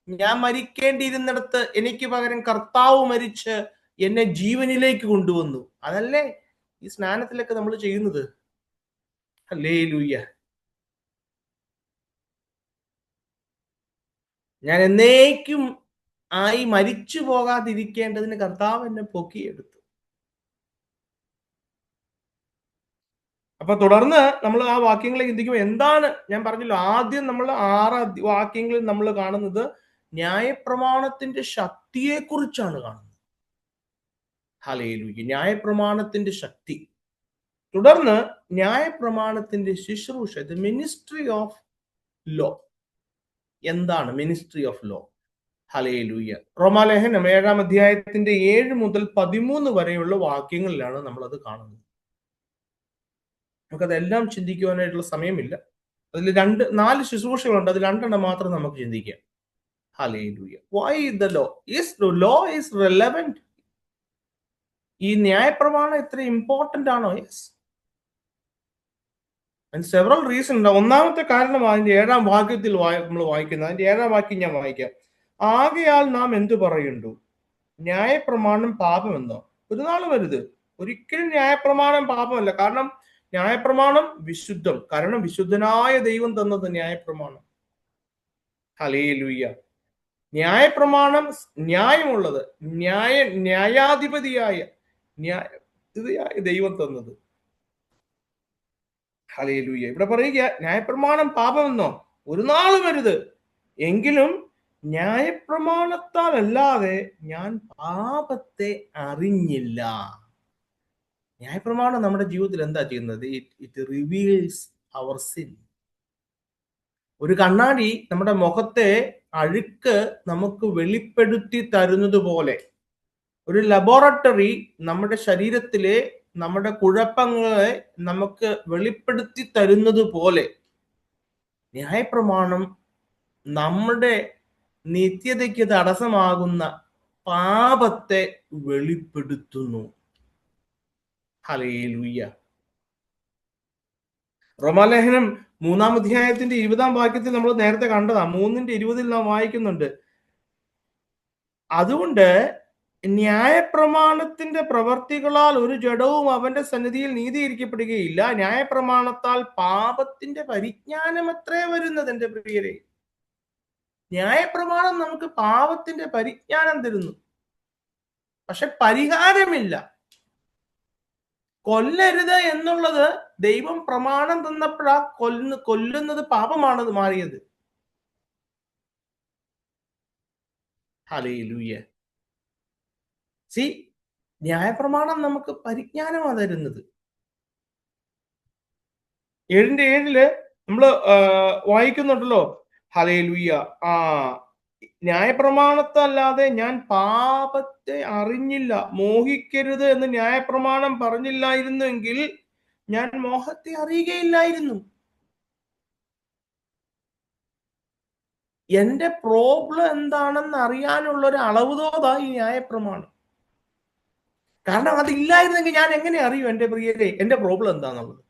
ഞാൻ മരിക്കേണ്ടിയിരുന്നിടത്ത് എനിക്ക് പകരം കർത്താവ് മരിച്ച് എന്നെ ജീവനിലേക്ക് കൊണ്ടുവന്നു. അതല്ലേ ഈ സ്നാനത്തിലൊക്കെ നമ്മൾ ചെയ്യുന്നത്. ഹല്ലേലൂയ. ഞാൻ എന്നേക്കും ആയി മരിച്ചു പോകാതിരിക്കേണ്ടതിന് കർത്താവ് എന്നെ പൊക്കിയെടുത്തു. അപ്പൊ തുടർന്ന് നമ്മൾ ആ വാക്യങ്ങളെ ചിന്തിക്കുമ്പോൾ എന്താണ് ഞാൻ പറഞ്ഞല്ലോ, ആദ്യം നമ്മൾ 6 വാക്യങ്ങളിൽ നമ്മൾ കാണുന്നത് ന്യായപ്രമാണത്തിന്റെ ശക്തിയെ കുറിച്ചാണ് കാണുന്നത്. ഹല്ലേലൂയ. ന്യായപ്രമാണത്തിന്റെ ശക്തി. തുടർന്ന് ന്യായപ്രമാണത്തിന്റെ ശുശ്രൂഷ, ദ മിനിസ്ട്രി ഓഫ് ലോ. എന്താണ് മിനിസ്ട്രി ഓഫ് ലോ? ഹല്ലേലൂയ. റോമാലേഖനം 7-ാം അധ്യായത്തിന്റെ 7 മുതൽ 13 വരെയുള്ള വാക്യങ്ങളിലാണ് നമ്മളത് കാണുന്നത്. നമുക്കതെല്ലാം ചിന്തിക്കുവാനായിട്ടുള്ള സമയമില്ല. അതിൽ 4 ശുശ്രൂഷകളുണ്ട്. അത് 2 മാത്രം നമുക്ക് ചിന്തിക്കാം. Hallelujah. Why the law? The law is relevant. ഈ ന്യായപ്രമാണം ഇത്ര ഇമ്പോർട്ടന്റ് ആണോ? യെസ്. ആൻഡ് സെവറൽ റീസൺ ഉണ്ട്. ഒന്നാമത്തെ കാരണം അതിന്റെ 7-ാം വാക്യത്തിൽ നമ്മൾ വായിക്കുന്നത്. അതിന്റെ 7-ാം വാക്യം ഞാൻ വായിക്കാം. ആകയാൽ നാം എന്തു പറയുന്നു? ന്യായപ്രമാണം പാപമെന്നോ? ഒരു നാളും വരുത്. ഒരിക്കലും ന്യായപ്രമാണം പാപമല്ല. കാരണം ന്യായപ്രമാണം വിശുദ്ധം. കാരണം വിശുദ്ധനായ ദൈവം തന്നത് ന്യായപ്രമാണം. ഹല്ലേലൂയ. ന്യായപ്രമാണം ന്യായമുള്ളത്, ന്യായാധിപതിയായ ദൈവം തന്നത്. ഹല്ലേലൂയ. ഇവിടെ പറയുക ന്യായപ്രമാണം പാപമെന്നോ? ഒരു നാളും വരുത്. എങ്കിലും ന്യായപ്രമാണത്താൽ അല്ലാതെ ഞാൻ പാപത്തെ അറിഞ്ഞില്ല. ന്യായപ്രമാണം നമ്മുടെ ജീവിതത്തിൽ എന്താ ചെയ്യുന്നത്? It reveals our sin. ഒരു കണ്ണാടി നമ്മുടെ മുഖത്തെ അഴുക്ക് നമുക്ക് വെളിപ്പെടുത്തി തരുന്നത് പോലെ, ഒരു ലബോറട്ടറി നമ്മുടെ ശരീരത്തിലെ നമ്മുടെ കുഴപ്പങ്ങളെ നമുക്ക് വെളിപ്പെടുത്തി തരുന്നത് പോലെ ന്യായപ്രമാണം നമ്മുടെ നിത്യതയ്ക്ക് തടസ്സമാകുന്ന പാപത്തെ വെളിപ്പെടുത്തുന്നു. ഹല്ലേലൂയ. റോമാലേഖനം 3-ാം അധ്യായത്തിന്റെ 20-ാം വാക്യത്തിൽ നമ്മൾ നേരത്തെ കണ്ടതാ. 3:20 നാം വായിക്കുന്നുണ്ട്. അതുകൊണ്ട് ന്യായപ്രമാണത്തിന്റെ പ്രവർത്തികളാൽ ഒരു ജഡവും അവന്റെ സന്നിധിയിൽ നീതീകരിക്കപ്പെടുകയില്ല. ന്യായപ്രമാണത്താൽ പാപത്തിന്റെ പരിജ്ഞാനം അത്രേ വരുന്നത്. എന്റെ പ്രിയരെ, ന്യായപ്രമാണം നമുക്ക് പാപത്തിന്റെ പരിജ്ഞാനം തരുന്നു, പക്ഷെ പരിഹാരമില്ല. കൊല്ലരുത് എന്നുള്ളത് ദൈവം പ്രമാണം തന്നപ്പോഴാ കൊല്ലുന്നത് പാപമാണ് മാറിയത്. ഹല്ലേലൂയ. സി, ന്യായപ്രമാണം നമുക്ക് പരിജ്ഞാനമാണ് തരുന്നത്. 7:7 നമ്മള് വായിക്കുന്നുണ്ടല്ലോ. ഹല്ലേലൂയ. ന്യായപ്രമാണത്തല്ലാതെ ഞാൻ പാപത്തെ അറിഞ്ഞില്ല. മോഹിക്കരുത് എന്ന് ന്യായപ്രമാണം പറഞ്ഞില്ലായിരുന്നെങ്കിൽ ഞാൻ മോഹത്തെ അറിയുകയില്ലായിരുന്നു. എന്റെ പ്രോബ്ലം എന്താണെന്ന് അറിയാനുള്ള ഒരു അളവുതോതാ ഈ ന്യായപ്രമാണം. കാരണം അതില്ലായിരുന്നെങ്കിൽ ഞാൻ എങ്ങനെ അറിയും എന്റെ പ്രിയരെ എന്റെ പ്രോബ്ലം എന്താണെന്നുള്ളത്?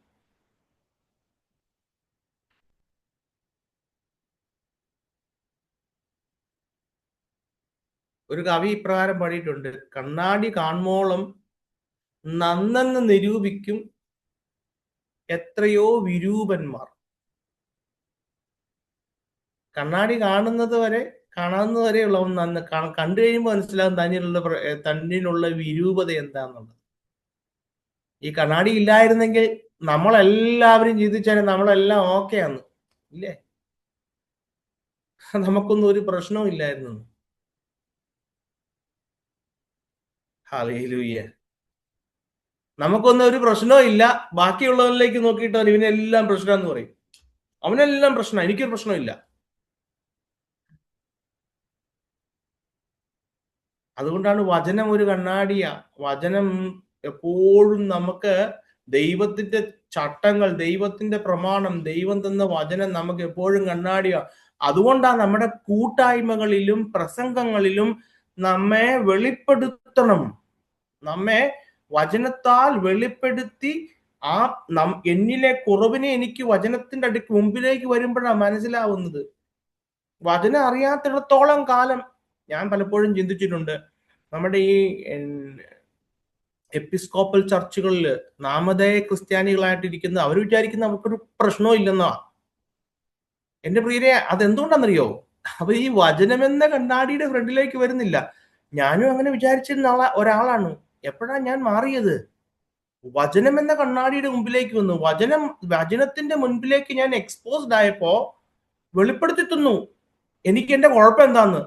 ഒരു കവി ഇപ്രകാരം പാടിയിട്ടുണ്ട്: കണ്ണാടി കാണുമ്പോളം നന്നെന്ന് നിരൂപിക്കും എത്രയോ വിരൂപന്മാർ. കണ്ണാടി കാണുന്നത് വരെയുള്ള നന്ന് കണ്ടു കഴിയുമ്പോൾ മനസ്സിലാകും തന്നിലുള്ള വിരൂപത എന്താണെന്നുള്ളത്. ഈ കണ്ണാടി ഇല്ലായിരുന്നെങ്കിൽ നമ്മളെല്ലാവരും ചിന്തിച്ചാലും നമ്മളെല്ലാം ഓക്കെ ആണ്, ഇല്ലേ? നമുക്കൊന്നും ഒരു പ്രശ്നവും ഇല്ലായിരുന്നു. ഹല്ലേലൂയ. നമുക്കൊന്നും ഒരു പ്രശ്നവും ഇല്ല. ബാക്കിയുള്ളവരിലേക്ക് നോക്കിയിട്ട് ഇവനെല്ലാം പ്രശ്നമെന്ന് പറയും. അവനെല്ലാം പ്രശ്നം, എനിക്കൊരു പ്രശ്നമില്ല. അതുകൊണ്ടാണ് വചനം ഒരു കണ്ണാടിയാ. വചനം എപ്പോഴും നമുക്ക് ദൈവത്തിന്റെ ചട്ടങ്ങൾ, ദൈവത്തിന്റെ പ്രമാണം, ദൈവം തന്ന വചനം നമുക്ക് എപ്പോഴും കണ്ണാടിയാ. അതുകൊണ്ടാണ് നമ്മുടെ കൂട്ടായ്മകളിലും പ്രസംഗങ്ങളിലും നമ്മെ വെളിപ്പെടുത്തണം. നമ്മെ വചനത്താൽ വെളിപ്പെടുത്തി ആ എന്നിലെ കുറവിനെ എനിക്ക് വചനത്തിന്റെ മുമ്പിലേക്ക് വരുമ്പോഴാണ് മനസ്സിലാവുന്നത്. വചനം അറിയാത്തിടത്തോളം കാലം ഞാൻ പലപ്പോഴും ചിന്തിച്ചിട്ടുണ്ട്, നമ്മുടെ ഈ എപ്പിസ്കോപ്പൽ ചർച്ചുകളിൽ നാമധേയ ക്രിസ്ത്യാനികളായിട്ടിരിക്കുന്ന അവർ വിചാരിക്കുന്ന അവർക്കൊരു പ്രശ്നവും ഇല്ലെന്നാ. എന്റെ പ്രിയരെ, അതെന്തുകൊണ്ടാണെന്നറിയോ? അവർ ഈ വചനമെന്ന കണ്ണാടിയുടെ ഫ്രണ്ടിലേക്ക് വരുന്നില്ല. ഞാനും അങ്ങനെ വിചാരിച്ചിരുന്ന ഒരാളാണ്. എപ്പോഴാണ് ഞാൻ മാറിയത്? വചനം എന്ന കണ്ണാടിയുടെ മുമ്പിലേക്ക് വന്നു. വചനത്തിന്റെ മുൻപിലേക്ക് ഞാൻ എക്സ്പോസ്ഡ് ആയപ്പോ വെളിപ്പെടുത്തി തന്നു എനിക്ക് എന്റെ കുഴപ്പം എന്താന്ന്,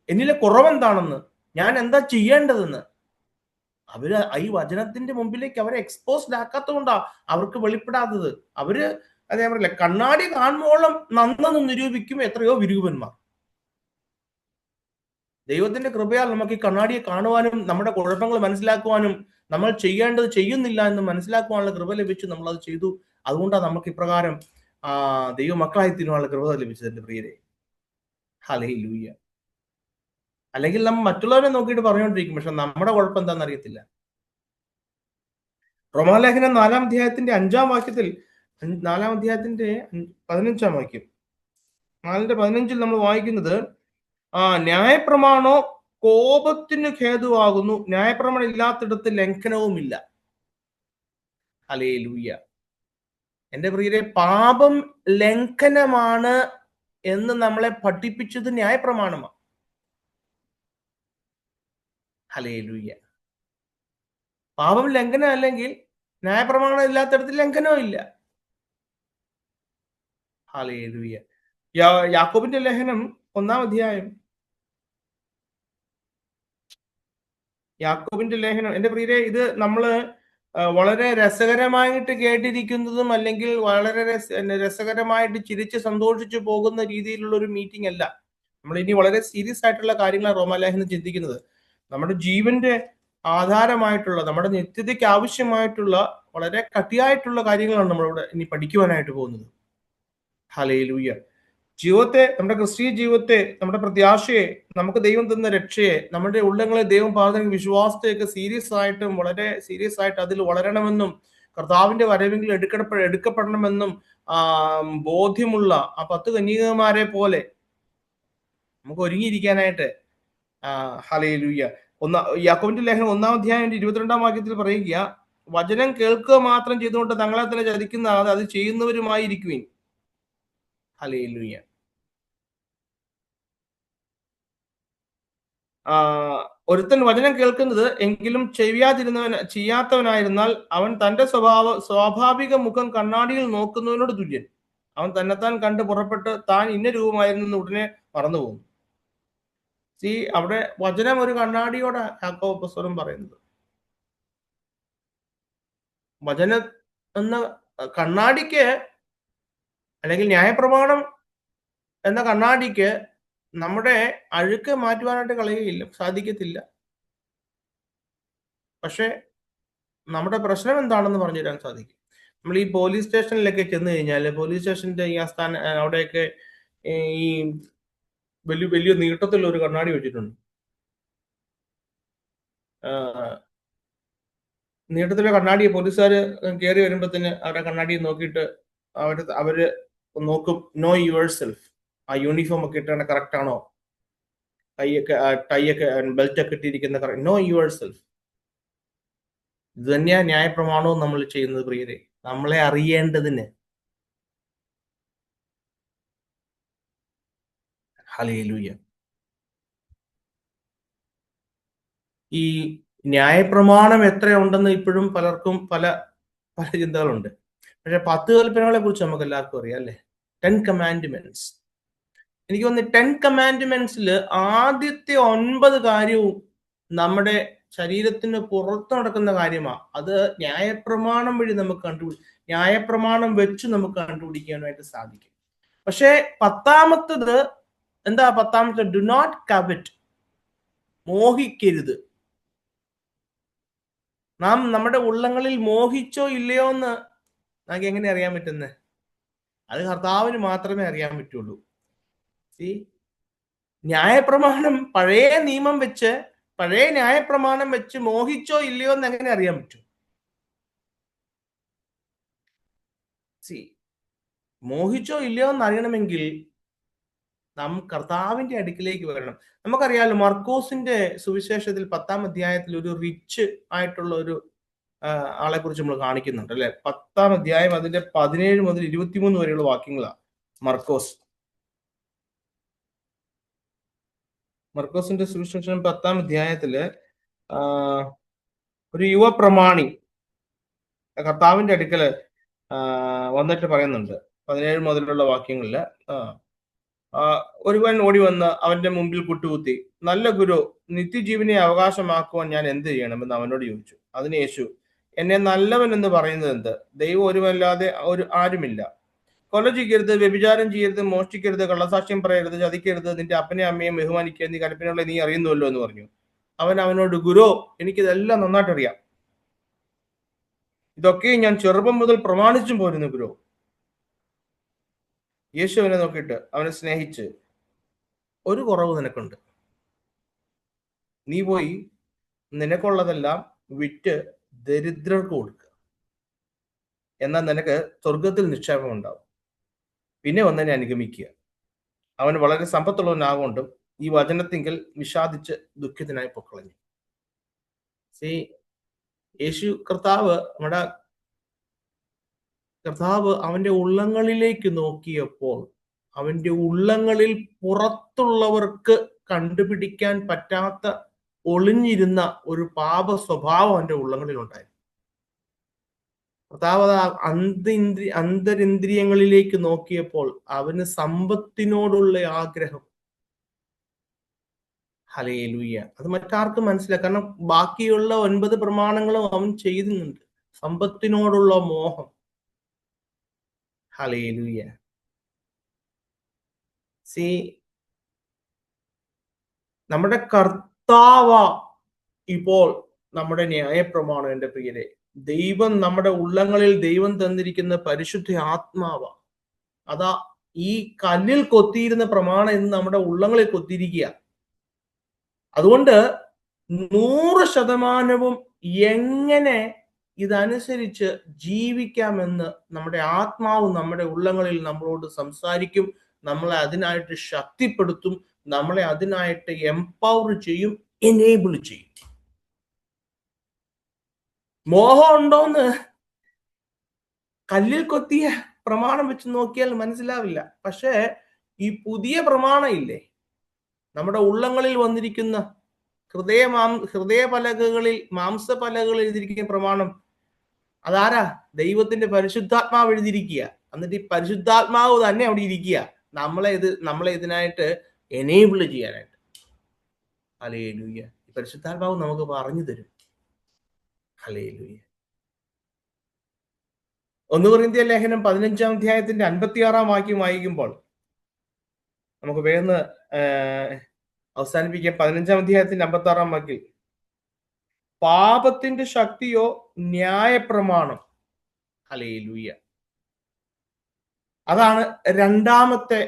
എന്നിലെ കുറവെന്താണെന്ന്, ഞാൻ എന്താ ചെയ്യേണ്ടതെന്ന്. അവര് ഈ വചനത്തിന്റെ മുമ്പിലേക്ക് അവരെ എക്സ്പോസ്ഡ് ആക്കാത്തതുകൊണ്ടാ അവർക്ക് വെളിപ്പെടാത്തത്. അവര് അതേ പറയില്ല, കണ്ണാടി കാണുമ്പോളം നന്നെന്ന് നിരൂപിക്കും എത്രയോ വിരൂപന്മാർ. ദൈവത്തിന്റെ കൃപയാൽ നമുക്ക് ഈ കണ്ണാടിയെ കാണുവാനും നമ്മുടെ കുഴപ്പങ്ങൾ മനസ്സിലാക്കുവാനും നമ്മൾ ചെയ്യേണ്ടത് ചെയ്യുന്നില്ല എന്ന് മനസ്സിലാക്കുവാനുള്ള കൃപ ലഭിച്ചു. നമ്മൾ അത് ചെയ്തു. അതുകൊണ്ടാണ് നമുക്ക് ഇപ്രകാരം ദൈവ മക്കളായി തീരുവാനുള്ള കൃപ ലഭിച്ചത് എന്റെ പ്രിയരെ. ഹല്ലേലൂയ. അല്ലെങ്കിൽ നമ്മൾ മറ്റുള്ളവരെ നോക്കിയിട്ട് പറഞ്ഞുകൊണ്ടിരിക്കും, പക്ഷെ നമ്മുടെ കുഴപ്പം എന്താണെന്ന് അറിയത്തില്ല. റോമാലേഖനം 4-ാം അധ്യായത്തിന്റെ 5-ാം വാക്യത്തിൽ, 4-ാം അധ്യായത്തിന്റെ 15-ാം വാക്യം, 4:15 നമ്മൾ വായിക്കുന്നത്, ന്യായപ്രമാണോ കോപത്തിന് ഹേതുവാകുന്നു, ന്യായപ്രമാണം ഇല്ലാത്തിടത്ത് ലംഘനവുമില്ല. ഹല്ലേലൂയ. എന്റെ പ്രിയരെ, പാപം ലംഘനമാണ് എന്ന് നമ്മളെ പഠിപ്പിച്ചത് ന്യായപ്രമാണമാണ്. ഹല്ലേലൂയ. പാപം ലംഘനം അല്ലെങ്കിൽ ന്യായപ്രമാണം ഇല്ലാത്തിടത്ത് ലംഘനവും ഇല്ല. ഹല്ലേലൂയ. യാക്കോബിന്റെ ലേഖനം 1-ാം അധ്യായം, യാക്കോബിന്റെ ലേഖനം, എന്റെ പ്രിയരെ, ഇത് നമ്മള് വളരെ രസകരമായിട്ട് കേട്ടിരിക്കുന്നതും അല്ലെങ്കിൽ വളരെ രസകരമായിട്ട് ചിരിച്ച് സന്തോഷിച്ചു പോകുന്ന രീതിയിലുള്ള ഒരു മീറ്റിംഗ് അല്ല. നമ്മൾ ഇനി വളരെ സീരിയസ് ആയിട്ടുള്ള കാര്യങ്ങളാണ് റോമാലേഖനം ചിന്തിക്കുന്നത്. നമ്മുടെ ജീവന്റെ ആധാരമായിട്ടുള്ള, നമ്മുടെ നിത്യതയ്ക്ക് ആവശ്യമായിട്ടുള്ള വളരെ കട്ടിയായിട്ടുള്ള കാര്യങ്ങളാണ് നമ്മളിവിടെ ഇനി പഠിക്കുവാനായിട്ട് പോകുന്നത്. ഹല്ലേലൂയ. ജീവിതത്തെ, നമ്മുടെ ക്രിസ്തീയ ജീവിതത്തെ, നമ്മുടെ പ്രത്യാശയെ, നമുക്ക് ദൈവം തന്ന രക്ഷയെ, നമ്മുടെ ഉള്ളങ്ങളെ ദൈവം പറഞ്ഞ വിശ്വാസത്തെയൊക്കെ സീരിയസ് ആയിട്ടും വളരെ സീരിയസ് ആയിട്ട് അതിൽ വളരണമെന്നും കർത്താവിന്റെ വരവെങ്കിൽ എടുക്കപ്പെടണമെന്നും ബോധ്യമുള്ള ആ 10 കന്യകമാരെ പോലെ നമുക്ക് ഒരുങ്ങിയിരിക്കാനായിട്ട്. ഹല്ലേലൂയ. യാക്കോബിന്റെ ലേഖനം 1-ാം അധ്യായം 22-ാം വാക്യത്തിൽ പറയുക, വചനം കേൾക്കുക മാത്രം ചെയ്തുകൊണ്ട് തങ്ങളെ തന്നെ ചതിക്കുന്ന അത് ചെയ്യുന്നവരുമായിരിക്കുവിൻ. ഹല്ലേലൂയ. ഒരുത്തൻ വചനം കേൾക്കുന്നത് എങ്കിലും ചെയ്യാത്തവനായിരുന്നാൽ അവൻ തന്റെ സ്വാഭാവിക മുഖം കണ്ണാടിയിൽ നോക്കുന്നവനോട് തുല്യൻ. അവൻ തന്നെത്താൻ കണ്ട് പുറപ്പെട്ട് താൻ ഇന്ന രൂപമായിരുന്നു ഉടനെ മറന്നുപോകും. അവിടെ വചനം ഒരു കണ്ണാടിയോടെ യാക്കോബ് അപ്പോസ്തലൻ പറയുന്നത്. വചനം എന്ന കണ്ണാടിക്ക് അല്ലെങ്കിൽ ന്യായപ്രമാണം എന്ന കണ്ണാടിക്ക് നമ്മുടെ അഴുക്ക് മാറ്റുവാനായിട്ട് കളയുകയില്ല, സാധിക്കത്തില്ല. പക്ഷെ നമ്മുടെ പ്രശ്നം എന്താണെന്ന് പറഞ്ഞു തരാൻ സാധിക്കും. നമ്മൾ ഈ പോലീസ് സ്റ്റേഷനിലൊക്കെ ചെന്ന് കഴിഞ്ഞാൽ, പോലീസ് സ്റ്റേഷന്റെ ഈ അവിടെയൊക്കെ ഈ വലിയ നീട്ടത്തിലുള്ള ഒരു കണ്ണാടി വെച്ചിട്ടുണ്ട്. നീട്ടത്തിലെ കണ്ണാടി പോലീസുകാർ കയറി വരുമ്പോഴത്തേന് അവരുടെ കണ്ണാടി നോക്കിയിട്ട് അവര് നോക്കും, നോ യുവർ സെൽഫ്. ആ യൂണിഫോം ഒക്കെ ഇട്ടാണ് കറക്റ്റ് ആണോ, ടൈയൊക്കെ ബെൽറ്റ് ഒക്കെ ഇട്ടിരിക്കുന്ന നോ യുവർ സെൽഫ്. ഇത് തന്നെയാ ന്യായപ്രമാണവും നമ്മൾ ചെയ്യുന്നത് പ്രിയരെ, നമ്മളെ അറിയേണ്ടതിന്. ഹല്ലേലൂയ. ഈ ന്യായപ്രമാണം എത്രയുണ്ടെന്ന് ഇപ്പോഴും പലർക്കും പല ചിന്തകളുണ്ട്. പക്ഷെ 10 കൽപ്പനകളെ കുറിച്ച് നമുക്ക് എല്ലാവർക്കും അറിയാം അല്ലേ? 10 കമാൻഡ്മെന്റ്സ്. എനിക്ക് തോന്നുന്നു 10 കമാൻഡ്മെന്റ്സിൽ ആദ്യത്തെ 9 കാര്യവും നമ്മുടെ ശരീരത്തിന് പുറത്ത് നടക്കുന്ന കാര്യമാണ്. അത് ന്യായപ്രമാണം വഴി നമുക്ക് ന്യായപ്രമാണം വെച്ച് നമുക്ക് കണ്ടുപിടിക്കാനായിട്ട് സാധിക്കും. പക്ഷെ 10ാമത്തത് എന്താ? 10ാമത്തെ ഡു നോട്ട് കവറ്റ്, മോഹിക്കരുത്. നാം നമ്മുടെ ഉള്ളങ്ങളിൽ മോഹിച്ചോ ഇല്ലയോ എന്ന് നമുക്ക് എങ്ങനെ അറിയാൻ പറ്റുന്നത്? അത് കർത്താവിന് മാത്രമേ അറിയാൻ പറ്റുള്ളൂ. ന്യായപ്രമാണം പഴയ ന്യായപ്രമാണം വെച്ച് മോഹിച്ചോ ഇല്ലയോ എന്ന് എങ്ങനെ അറിയാൻ പറ്റും? മോഹിച്ചോ ഇല്ലയോ എന്ന് അറിയണമെങ്കിൽ നാം കർത്താവിന്റെ അടുക്കിലേക്ക് വരണം. നമുക്കറിയാലോ, മർക്കോസിന്റെ സുവിശേഷത്തിൽ 10-ാം അധ്യായത്തിൽ ഒരു റിച്ച് ആയിട്ടുള്ള ഒരു ആളെ കുറിച്ച് നമ്മൾ കാണിക്കുന്നുണ്ട് അല്ലെ. 10-ാം അധ്യായം അതിന്റെ 17 മുതൽ 23 വരെയുള്ള വാക്യങ്ങളാണ്. മർക്കോസിന്റെ സുവിശേഷം 10-ാം അധ്യായത്തില് ഒരു യുവപ്രമാണി കർത്താവിന്റെ അടുക്കല് വന്നിട്ട് പറയുന്നുണ്ട് 17 മുതലുള്ള വാക്യങ്ങളില്, ഒരുവൻ ഓടി വന്ന് അവന്റെ മുമ്പിൽ കുട്ടുകുത്തി, നല്ല ഗുരു, നിത്യജീവനെ അവകാശമാക്കുവാൻ ഞാൻ എന്ത് ചെയ്യണമെന്ന് അവനോട് ചോദിച്ചു. അതിന് യേശു, എന്നെ നല്ലവൻ എന്ന് പറയുന്നത് എന്ത്? ദൈവം ഒരുവല്ലാതെ ആരുമില്ല. കൊല ചെയ്യരുത്, വ്യഭിചാരം ചെയ്യരുത്, മോഷ്ടിക്കരുത്, കള്ളസാക്ഷ്യം പറയരുത്, ചതിക്കരുത്, നിന്റെ അപ്പനെ അമ്മയും ബഹുമാനിക്കുക എന്നീ കൽപ്പനകളെ നീ അറിയുന്നുവല്ലോ എന്ന് പറഞ്ഞു. അവനോട്, ഗുരു, എനിക്കിതെല്ലാം നന്നായിട്ട് അറിയാം, ഇതൊക്കെ ഞാൻ ചെറുപ്പം മുതൽ പ്രമാണിച്ചും പോരുന്നു ഗുരു. യേശു അവനെ നോക്കിയിട്ട് അവനെ സ്നേഹിച്ച്, ഒരു കുറവ് നിനക്കുണ്ട്. നീ പോയി നിനക്കുള്ളതെല്ലാം വിറ്റ് ദരിദ്രർക്ക് കൊടുക്കുക, എന്നാൽ നിനക്ക് സ്വർഗത്തിൽ നിക്ഷേപം ഉണ്ടാവും. പിന്നെ ഒന്നിനെ അനുഗമിക്കുക. അവൻ വളരെ സമ്പത്തുള്ളവനാകൊണ്ടും ഈ വചനത്തിങ്കിൽ വിഷാദിച്ച് ദുഃഖിതനായി പൊക്കളഞ്ഞു. യേശു കർത്താവ് അവന്റെ ഉള്ളങ്ങളിലേക്ക് നോക്കിയപ്പോൾ അവന്റെ ഉള്ളങ്ങളിൽ പുറത്തുള്ളവർക്ക് കണ്ടുപിടിക്കാൻ പറ്റാത്ത ഒളിഞ്ഞിരുന്ന ഒരു പാപ സ്വഭാവം അവന്റെ ഉള്ളങ്ങളിൽ ഉണ്ടായിരുന്നു. കർത്താവ് അന്തരിന്ദ്രിയങ്ങളിലേക്ക് നോക്കിയപ്പോൾ അവന് സമ്പത്തിനോടുള്ള ആഗ്രഹം. ഹല്ലേലൂയ. അത് മറ്റാർക്കും മനസ്സിലാക്കാം, കാരണം ബാക്കിയുള്ള 9 പ്രമാണങ്ങളും അവൻ ചെയ്യുന്നുണ്ട്. സമ്പത്തിനോടുള്ള മോഹം. ഹല്ലേലൂയ. നമ്മുടെ കർത്താവ ഇപ്പോൾ നമ്മുടെ ന്യായപ്രമാണം. എൻ്റെ പ്രിയരെ, ദൈവം നമ്മുടെ ഉള്ളങ്ങളിൽ ദൈവം തന്നിരിക്കുന്ന പരിശുദ്ധ ആത്മാവ. അതാ ഈ കല്ലിൽ കൊത്തിയിരുന്ന പ്രമാണം ഇന്ന് നമ്മുടെ ഉള്ളങ്ങളിൽ കൊത്തിയിരിക്കുക. അതുകൊണ്ട് 100% എങ്ങനെ ഇതനുസരിച്ച് ജീവിക്കാമെന്ന് നമ്മുടെ ആത്മാവ് നമ്മുടെ ഉള്ളങ്ങളിൽ നമ്മളോട് സംസാരിക്കും, നമ്മളെ അതിനായിട്ട് ശക്തിപ്പെടുത്തും, നമ്മളെ അതിനായിട്ട് എംപവർ ചെയ്യും, എനേബിൾ ചെയ്യും. മോഹം ഉണ്ടോന്ന് കല്ലിൽ കൊത്തിയ പ്രമാണം വെച്ച് നോക്കിയാൽ മനസ്സിലാവില്ല. പക്ഷേ ഈ പുതിയ പ്രമാണം ഇല്ലേ, നമ്മുടെ ഉള്ളങ്ങളിൽ വന്നിരിക്കുന്ന ഹൃദയപലകകളിൽ, മാംസപലകകളിൽ എഴുതിയിരിക്കുന്ന പ്രമാണം, അതാരാ? ദൈവത്തിന്റെ പരിശുദ്ധാത്മാവ് എഴുതിയിരിക്കുക. എന്നിട്ട് ഈ പരിശുദ്ധാത്മാവ് തന്നെ അവിടെ ഇരിക്കുക, നമ്മളെ ഇതിനായിട്ട് എനേബിൾ ചെയ്യാനായിട്ട്. ഹല്ലേലൂയ. പരിശുദ്ധാത്മാവ് നമുക്ക് പറഞ്ഞു തരും. ഹല്ലേലൂയ. 1 കൊരിന്ത്യർ ലേഖനം 15-ാം അധ്യായത്തിന്റെ 56-ാം വാക്യം വായിക്കുമ്പോൾ നമുക്ക് വേഗം അവസാനിപ്പിക്കാം. 15-ാം അധ്യായത്തിന്റെ 56-ാം വാക്യം, പാപത്തിന്റെ ശക്തിയോ ന്യായപ്രമാണം. ഹല്ലേലൂയ. അതാണ് രണ്ടാമത്തെ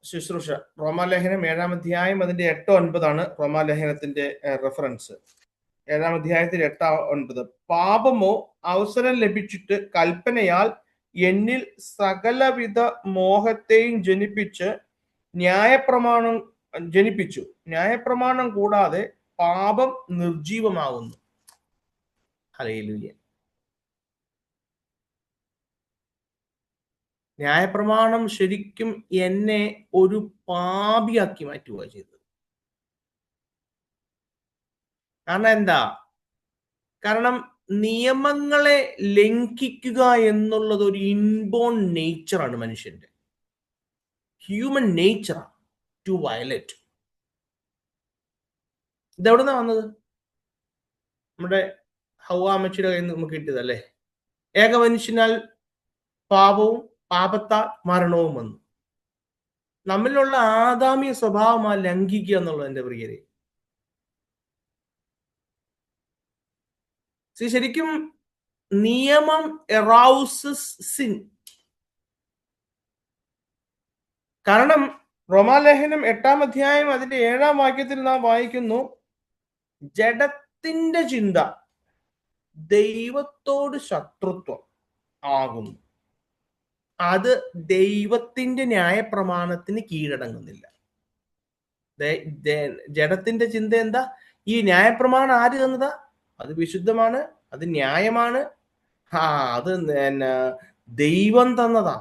ശുശ്രൂഷ. റോമാലേഖനം 7-ാം അധ്യായം അതിന്റെ 8-9 റോമാലേഖനത്തിന്റെ റെഫറൻസ്. 7-ാം അധ്യായത്തിൽ 8-9, പാപമോ അവസരം ലഭിച്ചിട്ട് കൽപ്പനയാൽ എന്നിൽ സകലവിധ മോഹത്തെയും ജനിപ്പിച്ചു. ന്യായപ്രമാണം കൂടാതെ പാപം നിർജീവമാകുന്നു. ഹല്ലേലൂയ. ന്യായപ്രമാണം ശരിക്കും എന്നെ ഒരു പാപിയാക്കി മാറ്റുക ചെയ്തത്. കാരണം എന്താ? കാരണം നിയമങ്ങളെ ലംഘിക്കുക എന്നുള്ളത് ഒരു ഇൻബോൺ നേച്ചറാണ് മനുഷ്യന്റെ. ഹ്യൂമൻ നേച്ചറാണ് ടു വയലേറ്റ്. ഇതെവിടുന്നാ വന്നത്? നമ്മുടെ ഹൗവാമ്മച്ചിയുടെ കയ്യിൽ നിന്ന് നമുക്ക് കിട്ടിയതല്ലേ. ഏകമനുഷ്യനാൽ പാപവും പാപത്താൽ മരണവും വന്നു. നമ്മിലുള്ള ആദാമ്യ സ്വഭാവം ലംഘിക്കുക എന്നുള്ളത്. എൻ്റെ പ്രിയരെ, ശരിക്കും നിയമം എറൗസസ് സിൻ. കാരണം റോമാലേഖനം 8-ാം അധ്യായം അതിന്റെ 7-ാം വാക്യത്തിൽ നാം വായിക്കുന്നു, ജഡത്തിന്റെ ചിന്ത ദൈവത്തോട് ശത്രുത്വം ആകുന്നു, അത് ദൈവത്തിന്റെ ന്യായപ്രമാണത്തിന് കീഴടങ്ങുന്നില്ല. ജഡത്തിന്റെ ചിന്ത എന്താ? ഈ ന്യായപ്രമാണം ആര് തന്നതാ? അത് വിശുദ്ധമാണ്, അത് ന്യായമാണ്, അത് ദൈവം തന്നതാ.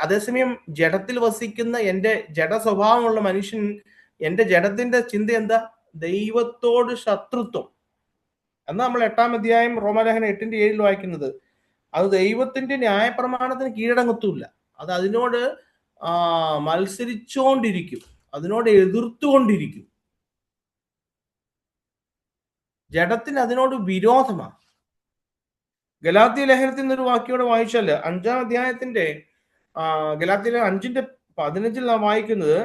അതേസമയം ജഡത്തിൽ വസിക്കുന്ന എൻ്റെ ജഡ സ്വഭാവമുള്ള മനുഷ്യൻ, എൻ്റെ ജഡത്തിന്റെ ചിന്ത എന്താ? ദൈവത്തോട് ശത്രുത്വം. എന്നാ നമ്മൾ 8-ാം അധ്യായം റോമാലേഖനം 8-ന്റെ 7 വായിക്കുന്നത്, അത് ദൈവത്തിന്റെ ന്യായപ്രമാണത്തിന് കീഴടങ്ങത്തൂല്ല, അത് അതിനോട് മത്സരിച്ചുകൊണ്ടിരിക്കും, അതിനോട് എതിർത്തുകൊണ്ടിരിക്കും. ജഡത്തിന് അതിനോട് വിരോധമാണ്. ഗലാത്യ ലേഖനത്തിൽ നിന്നൊരു വാക്യോടെ വായിച്ചാല് 5-ാം അധ്യായത്തിന്റെ ഗലാത്യ 5-ന്റെ-15 നാം വായിക്കുന്നത്,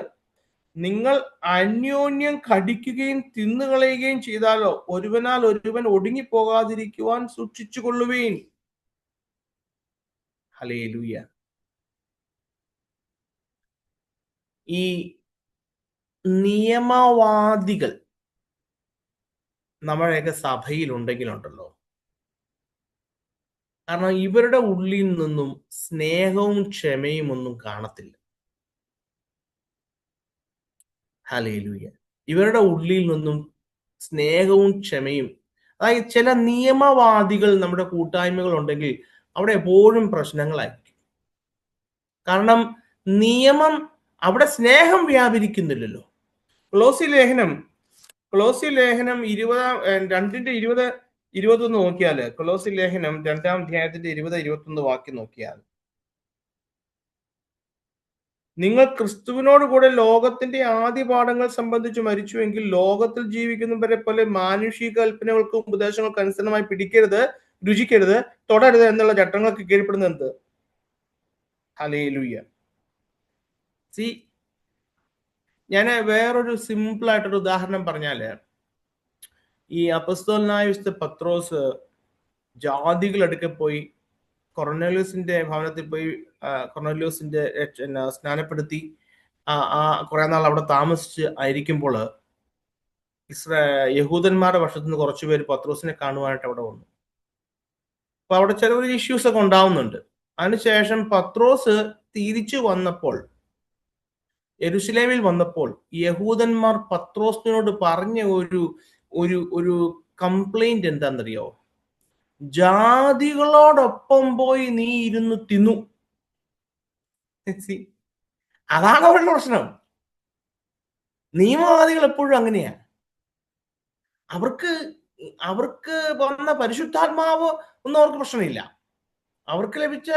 നിങ്ങൾ അന്യോന്യം കടിക്കുകയും തിന്നുകളയുകയും ചെയ്താലോ ഒരുവനാൽ ഒരുവൻ ഒടുങ്ങിപ്പോകാതിരിക്കുവാൻ സൂക്ഷിച്ചു കൊള്ളുവീൻ. ഹല്ലേലൂയ. ഈ നിയമവാദികൾ നമ്മുടെയൊക്കെ സഭയിലുണ്ടെങ്കിലുണ്ടല്ലോ, കാരണം ഇവരുടെ ഉള്ളിൽ നിന്നും സ്നേഹവും ക്ഷമയും ഒന്നും കാണത്തില്ല. ഹല്ലേലൂയ. ഇവരുടെ ഉള്ളിൽ നിന്നും സ്നേഹവും ക്ഷമയും, അതായത് ചില നിയമവാദികൾ നമ്മുടെ കൂട്ടായ്മകൾ ഉണ്ടെങ്കിൽ അവിടെ എപ്പോഴും പ്രശ്നങ്ങളായിരിക്കും. കാരണം നിയമം, അവിടെ സ്നേഹം വ്യാപരിക്കുന്നില്ലല്ലോ. കൊലോസ്യ ലേഖനം 2-ന്റെ-20-21 നോക്കിയാല്, കൊലോസ്യ ലേഖനം 2-ാം അധ്യായത്തിന്റെ 20-21 വാക്യം നോക്കിയാൽ, നിങ്ങൾ ക്രിസ്തുവിനോട് കൂടെ ലോകത്തിന്റെ ആദ്യ പാഠങ്ങൾ സംബന്ധിച്ച് മരിച്ചുവെങ്കിൽ ലോകത്തിൽ ജീവിക്കുന്നവരെ പോലെ മാനുഷിക കൽപ്പനകൾക്കും ഉപദേശങ്ങൾക്കും അനുസരണമായി പിടിക്കരുത്, രുചിക്കരുത്, തൊടരുത് എന്നുള്ള ചട്ടങ്ങൾക്ക് കീഴ്പ്പെടുന്നത് എന്ത്? ഹല്ലേലൂയ. ഞാൻ വേറൊരു സിമ്പിൾ ആയിട്ടൊരു ഉദാഹരണം പറഞ്ഞാല്, ഈ അപ്പസ്തോലനായ വിശുദ്ധ പത്രോസ് ജാതികളടുക്കെ പോയി കൊർന്നേലിയോസിന്റെ ഭവനത്തിൽ പോയി കൊർന്നേലിയോസിന്റെ സ്നാനപ്പെടുത്തി കുറെ നാൾ അവിടെ താമസിച്ച് ആയിരിക്കുമ്പോൾ യഹൂദന്മാരുടെ പക്ഷത്തു നിന്ന് കുറച്ചുപേര് പത്രോസിനെ കാണുവാനായിട്ട് അവിടെ വന്നു. അപ്പൊ അവിടെ ചില ഇഷ്യൂസ് ഒക്കെ ഉണ്ടാവുന്നുണ്ട്. അതിനുശേഷം പത്രോസ് തിരിച്ചു വന്നപ്പോൾ, യെരുശലേമിൽ വന്നപ്പോൾ, യഹൂദന്മാർ പത്രോസിനോട് പറഞ്ഞ ഒരു കംപ്ലൈന്റ് എന്താണെന്നറിയോ? ജാതികളോടൊപ്പം പോയി നീ ഇരുന്ന് തിന്നു. അതാണ് അവരുടെ പ്രശ്നം. നിയമവാദികൾ എപ്പോഴും അങ്ങനെയാ. അവർക്ക് വന്ന പരിശുദ്ധാത്മാവ് ഒന്നും അവർക്ക് പ്രശ്നമില്ല, അവർക്ക് ലഭിച്ച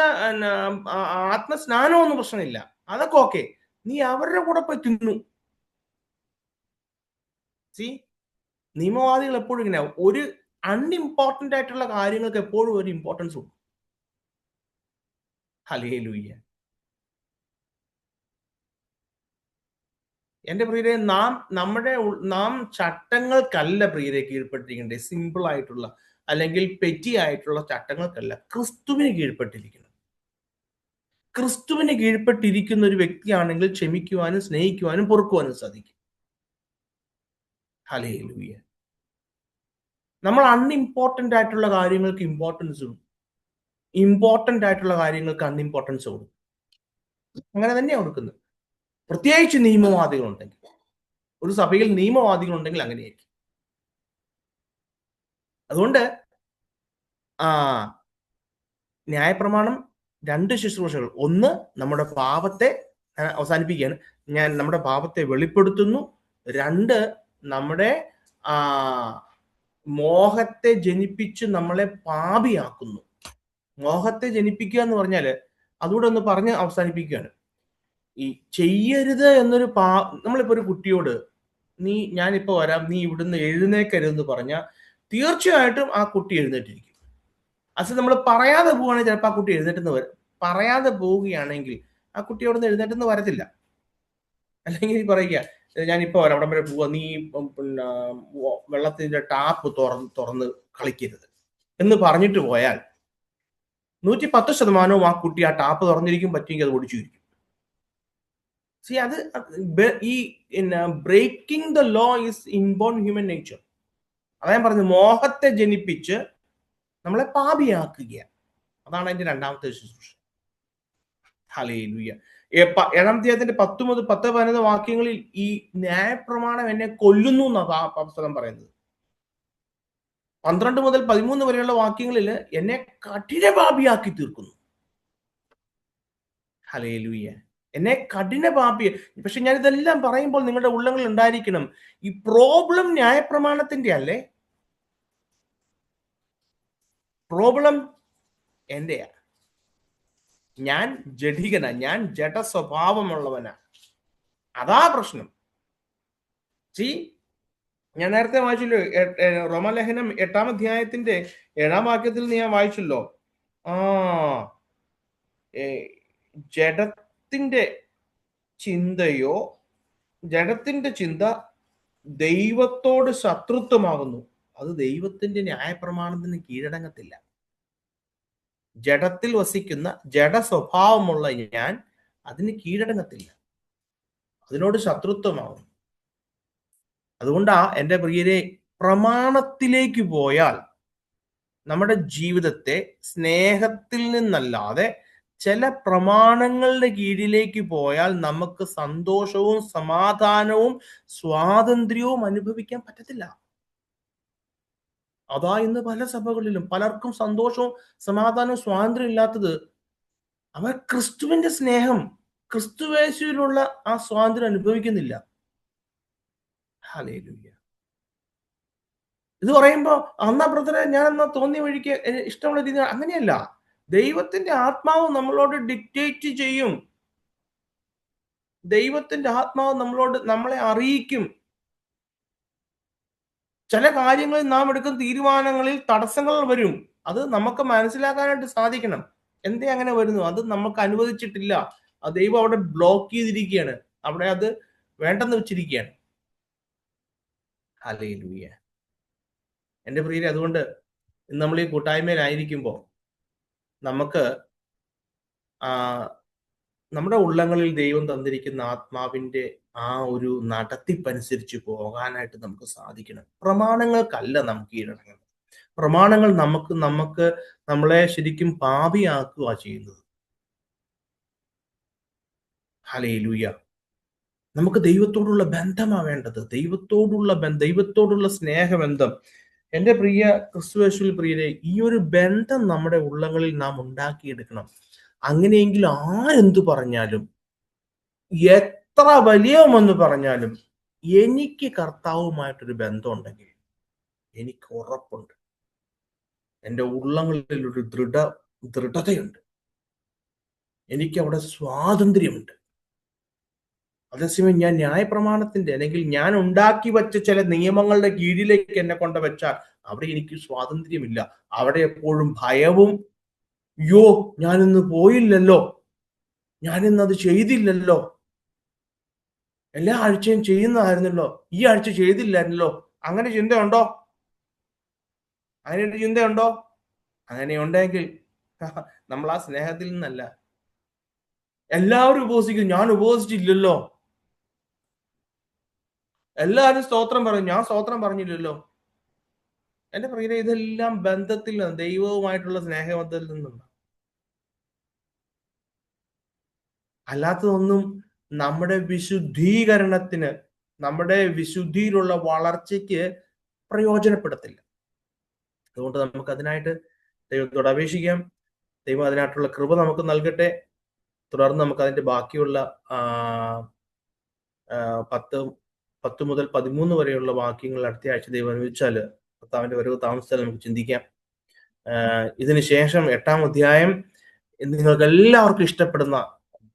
ആത്മസ്നാനം ഒന്നും പ്രശ്നമില്ല, അതൊക്കെ ഓക്കെ. നീ അവരുടെ കൂടെ പോയി തിന്നു. നിയമവാദികൾ എപ്പോഴും ഇങ്ങനെ ഒരു അൺഇമ്പോർട്ടന്റ് ആയിട്ടുള്ള കാര്യങ്ങൾക്ക് എപ്പോഴും ഒരു ഇമ്പോർട്ടൻസ് ഉണ്ട്. ഹല്ലേലൂയ. എന്റെ പ്രിയരെ, നാം ചട്ടങ്ങൾക്കല്ല പ്രിയരെ കീഴ്പ്പെട്ടിരിക്കേണ്ടത്. സിമ്പിൾ ആയിട്ടുള്ള അല്ലെങ്കിൽ പെറ്റി ആയിട്ടുള്ള ചട്ടങ്ങൾക്കല്ല, ക്രിസ്തുവിന് കീഴ്പ്പെട്ടിരിക്കണം. ക്രിസ്തുവിന് കീഴ്പ്പെട്ടിരിക്കുന്ന ഒരു വ്യക്തിയാണെങ്കിൽ ക്ഷമിക്കുവാനും സ്നേഹിക്കുവാനും പൊറുക്കുവാനും സാധിക്കും. ഹല്ലേലൂയ. നമ്മൾ അൺഇമ്പോർട്ടന്റ് ആയിട്ടുള്ള കാര്യങ്ങൾക്ക് ഇമ്പോർട്ടൻസ് കൊടുക്കും, ഇമ്പോർട്ടന്റ് ആയിട്ടുള്ള കാര്യങ്ങൾക്ക് അൺഇമ്പോർട്ടൻസ് കൊടുക്കും. അങ്ങനെ തന്നെയാണ് കൊടുക്കുന്നത്. പ്രത്യേകിച്ച് നിയമവാദികളുണ്ടെങ്കിൽ, ഒരു സഭയിൽ നിയമവാദികളുണ്ടെങ്കിൽ അങ്ങനെയായിരിക്കും. അതുകൊണ്ട് ന്യായപ്രമാണം 2 ശുശ്രൂഷകൾ. ഒന്ന്, നമ്മുടെ പാപത്തെ അവസാനിപ്പിക്കുകയാണ്, നമ്മുടെ പാപത്തെ വെളിപ്പെടുത്തുന്നു. 2, നമ്മുടെ മോഹത്തെ ജനിപ്പിച്ച് നമ്മളെ പാപിയാക്കുന്നു. മോഹത്തെ ജനിപ്പിക്കുക എന്ന് പറഞ്ഞാല് അതുകൂടെ ഒന്ന് പറഞ്ഞ് അവസാനിപ്പിക്കുകയാണ്. ഈ ചെയ്യരുത് എന്നൊരു നമ്മളിപ്പോ ഒരു കുട്ടിയോട് ഞാനിപ്പോ വരാം, നീ ഇവിടുന്ന് എഴുന്നേക്കരുതെന്ന് പറഞ്ഞാൽ തീർച്ചയായിട്ടും ആ കുട്ടി എഴുന്നേറ്റിരിക്കും. അത് നമ്മൾ പറയാതെ പോവുകയാണെങ്കിൽ ചിലപ്പോൾ ആ കുട്ടി പറയാതെ പോവുകയാണെങ്കിൽ ആ കുട്ടി അവിടെ നിന്ന് എഴുന്നേറ്റെന്ന് വരത്തില്ല. അല്ലെങ്കിൽ പറയുക, ഞാനിപ്പോ അവിടം വരെ പോവാ, നീ പിന്നെ വെള്ളത്തിന്റെ ടാപ്പ് തുറന്ന് കളിക്കരുത് എന്ന് പറഞ്ഞിട്ട് പോയാൽ 110% ആ കുട്ടി ആ ടാപ്പ് തുറന്നിരിക്കും, പറ്റുമെങ്കിൽ അത് ഓടിച്ചിരിക്കും. അത് ഈ breaking the law is inborn human nature. അതാ ഞാൻ പറഞ്ഞു, മോഹത്തെ ജനിപ്പിച്ച് നമ്മളെ പാപിയാക്കുക. അതാണ് അതിന്റെ രണ്ടാമത്തെ ശുശ്രൂഷ. ഹല്ലേലൂയ. 7-ാം 10-11 വാക്യങ്ങളിൽ ഈ ന്യായപ്രമാണം എന്നെ കൊല്ലുന്നു എന്നാണ് പുസ്തകം പറയുന്നത്. 12 മുതൽ 13 വരെയുള്ള വാക്യങ്ങളിൽ എന്നെ കഠിന പാപിയാക്കി തീർക്കുന്നു. ഹല്ലേലൂയ. എന്നെ കഠിന പാപി. പക്ഷെ ഞാൻ ഇതെല്ലാം പറയുമ്പോൾ നിങ്ങളുടെ ഉള്ളങ്ങളിൽ ഉണ്ടായിരിക്കണം, ഈ പ്രോബ്ലം ന്യായപ്രമാണത്തിന്റെ അല്ലേ, പ്രോബ്ലം എന്റെയാ. ഞാൻ ജഡികനാ, ഞാൻ ജഡ സ്വഭാവമുള്ളവനാ. അതാ പ്രശ്നം. ഞാൻ നേരത്തെ വായിച്ചല്ലോ, റോമാലേഖനം 8-ാം അധ്യായത്തിന്റെ 7-ാം വാക്യത്തിൽ ഞാൻ വായിച്ചല്ലോ, ജഡത്തിന്റെ ചിന്ത ദൈവത്തോട് ശത്രുത്വമാകുന്നു. അത് ദൈവത്തിന്റെ ന്യായപ്രമാണത്തിന് കീഴടങ്ങത്തില്ല. ജഡത്തിൽ വസിക്കുന്ന ജഡ സ്വഭാവമുള്ള ഞാൻ അതിന് കീഴടങ്ങത്തില്ല, അതിനോട് ശത്രുത്വമാകും. അതുകൊണ്ടാ എൻ്റെ പ്രിയരെ, പ്രമാണത്തിലേക്ക് പോയാൽ നമ്മുടെ ജീവിതത്തെ സ്നേഹത്തിൽ നിന്നല്ലാതെ ചില പ്രമാണങ്ങളുടെ കീഴിലേക്ക് പോയാൽ നമുക്ക് സന്തോഷവും സമാധാനവും സ്വാതന്ത്ര്യവും അനുഭവിക്കാൻ പറ്റത്തില്ല. അതാ ഇന്ന് പല സഭകളിലും പലർക്കും സന്തോഷവും സമാധാനവും സ്വാതന്ത്ര്യം ഇല്ലാത്തത്. അവർ ക്രിസ്തുവിന്റെ സ്നേഹം, ക്രിസ്തുവേശുവിലുള്ള ആ സ്വാതന്ത്ര്യം അനുഭവിക്കുന്നില്ല. ഹല്ലേലൂയ. ഇത് പറയുമ്പോ അന്നാ ബ്രദറെ ഞാൻ എന്നാ തോന്നിയ വഴിക്ക് ഇഷ്ടമുള്ള രീതി, അങ്ങനെയല്ല. ദൈവത്തിന്റെ ആത്മാവ് നമ്മളോട് ഡിക്റ്റേറ്റ് ചെയ്യും. ദൈവത്തിന്റെ ആത്മാവ് നമ്മളെ അറിയിക്കും. ചില കാര്യങ്ങളിൽ നാം എടുക്കുന്ന തീരുമാനങ്ങളിൽ തടസ്സങ്ങൾ വരും. അത് നമുക്ക് മനസ്സിലാക്കാനായിട്ട് സാധിക്കണം. എന്തേ അങ്ങനെ വരുന്നു? അത് നമുക്ക് അനുവദിച്ചിട്ടില്ല. ആ ദൈവം അവിടെ ബ്ലോക്ക് ചെയ്തിരിക്കുകയാണ്, അവിടെ അത് വേണ്ടെന്ന് വെച്ചിരിക്കുകയാണ്. ഹല്ലേലൂയ. എൻ്റെ പ്രിയരെ, അതുകൊണ്ട് നമ്മൾ ഈ കൂട്ടായ്മയിലായിരിക്കുമ്പോൾ നമുക്ക് നമ്മുടെ ഉള്ളങ്ങളിൽ ദൈവം തന്നിരിക്കുന്ന ആത്മാവിന്റെ ആ ഒരു നടത്തിപ്പനുസരിച്ച് പോകാനായിട്ട് നമുക്ക് സാധിക്കണം. പ്രമാണങ്ങൾക്കല്ല നമുക്ക് കീഴടങ്ങുന്നത്. പ്രമാണങ്ങൾ നമ്മളെ ശരിക്കും പാപിയാക്കുക ചെയ്യുന്നത്. ഹല്ലേലൂയ. നമുക്ക് ദൈവത്തോടുള്ള ബന്ധമാ വേണ്ടത്, ദൈവത്തോടുള്ള സ്നേഹബന്ധം. എൻ്റെ പ്രിയ ക്രിസ്തുയേശുവിൽ പ്രിയരെ, ഈ ഒരു ബന്ധം നമ്മുടെ ഉള്ളങ്ങളിൽ നാം ഉണ്ടാക്കിയെടുക്കണം. അങ്ങനെയെങ്കിൽ ആരെന്തു പറഞ്ഞാലും, എത്ര വലിയവെന്ന് പറഞ്ഞാലും, എനിക്ക് കർത്താവുമായിട്ടൊരു ബന്ധം ഉണ്ടെങ്കിൽ എനിക്ക് ഉറപ്പുണ്ട്, എൻ്റെ ഉള്ളങ്ങളിൽ ഒരു ദൃഢതയുണ്ട്, എനിക്ക് അവിടെ സ്വാതന്ത്ര്യമുണ്ട്. അതേസമയം ഞാൻ ന്യായപ്രമാണത്തിന്റെ അല്ലെങ്കിൽ ഞാൻ ഉണ്ടാക്കി വെച്ച ചില നിയമങ്ങളുടെ കീഴിലേക്ക് എന്നെ കൊണ്ട് വെച്ചാൽ അവിടെ എനിക്ക് സ്വാതന്ത്ര്യമില്ല. അവിടെ എപ്പോഴും ഭയവും, യോ ഞാനിന്ന് പോയില്ലല്ലോ, ഞാനിന്നത് ചെയ്തില്ലല്ലോ, എല്ലാ ആഴ്ചയും ചെയ്യുന്നതായിരുന്നല്ലോ, ഈ ആഴ്ച ചെയ്തില്ലായിരുന്നല്ലോ. അങ്ങനെ ചിന്തയുണ്ടോ? അങ്ങനെ ഒരു ചിന്തയുണ്ടോ? അങ്ങനെ ഉണ്ടെങ്കിൽ നമ്മൾ ആ സ്നേഹത്തിൽ നിന്നല്ല. എല്ലാവരും ഉപവസിക്കും, ഞാൻ ഉപവസിച്ചില്ലല്ലോ. എല്ലാവരും സ്തോത്രം പറയും, ഞാൻ സ്തോത്രം പറഞ്ഞില്ലല്ലോ. എന്റെ പ്രിയരെ, ഇതെല്ലാം ബന്ധത്തിൽ നിന്ന്, ദൈവവുമായിട്ടുള്ള സ്നേഹബന്ധത്തിൽ നിന്നാണ്. അല്ലാത്തതൊന്നും നമ്മുടെ വിശുദ്ധീകരണത്തിന്, നമ്മുടെ വിശുദ്ധിയിലുള്ള വളർച്ചയ്ക്ക് പ്രയോജനപ്പെടത്തില്ല. അതുകൊണ്ട് നമുക്ക് അതിനായിട്ട് ദൈവത്തോട് അപേക്ഷിക്കാം. ദൈവം അതിനായിട്ടുള്ള കൃപ നമുക്ക് നൽകട്ടെ. തുടർന്ന് നമുക്ക് അതിന്റെ ബാക്കിയുള്ള 10 മുതൽ 13 വരെയുള്ള വാക്യങ്ങൾ അടുത്ത ആഴ്ച ദൈവം അനുവദിച്ചാൽ, കർത്താവിന്റെ വരവ് താമസിച്ചാൽ നമുക്ക് ചിന്തിക്കാം. ഇതിന് ശേഷം 8-ാം അധ്യായം നിങ്ങൾക്ക് എല്ലാവർക്കും ഇഷ്ടപ്പെടുന്ന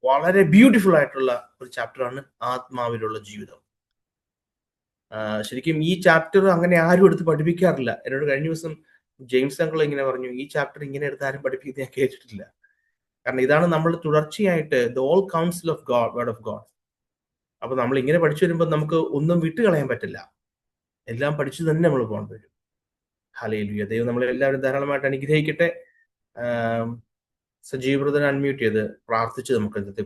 വളരെ ബ്യൂട്ടിഫുൾ ആയിട്ടുള്ള ഒരു ചാപ്റ്ററാണ് ആത്മാവിലുള്ള ജീവിതം. ശരിക്കും ഈ ചാപ്റ്റർ അങ്ങനെ ആരും എടുത്ത് പഠിപ്പിക്കാറില്ല. എന്നോട് കഴിഞ്ഞ ദിവസം ജെയിംസ് അങ്കിൾ ഇങ്ങനെ പറഞ്ഞു, ഈ ചാപ്റ്റർ ഇങ്ങനെ എടുത്ത് ആരും പഠിപ്പിക്കുന്നത് ഞാൻ കേട്ടിട്ടില്ല. കാരണം ഇതാണ് നമ്മൾ തുടർച്ചയായിട്ട് the all council of God, word of God. അപ്പൊ നമ്മൾ ഇങ്ങനെ പഠിച്ചു വരുമ്പോൾ നമുക്ക് ഒന്നും വിട്ടുകളയാൻ പറ്റില്ല. എല്ലാം പഠിച്ചു തന്നെ നമ്മൾ പോകാൻ വരും. ഹല്ലേലൂയ. ദൈവം നമ്മളെ എല്ലാവരും ധാരാളമായിട്ട് അനുഗ്രഹിക്കട്ടെ. സജീവ്രതനെ അൺമ്യൂട്ട് ചെയ്ത് പ്രാർത്ഥിച്ച് നമുക്ക് ഇന്നത്തെ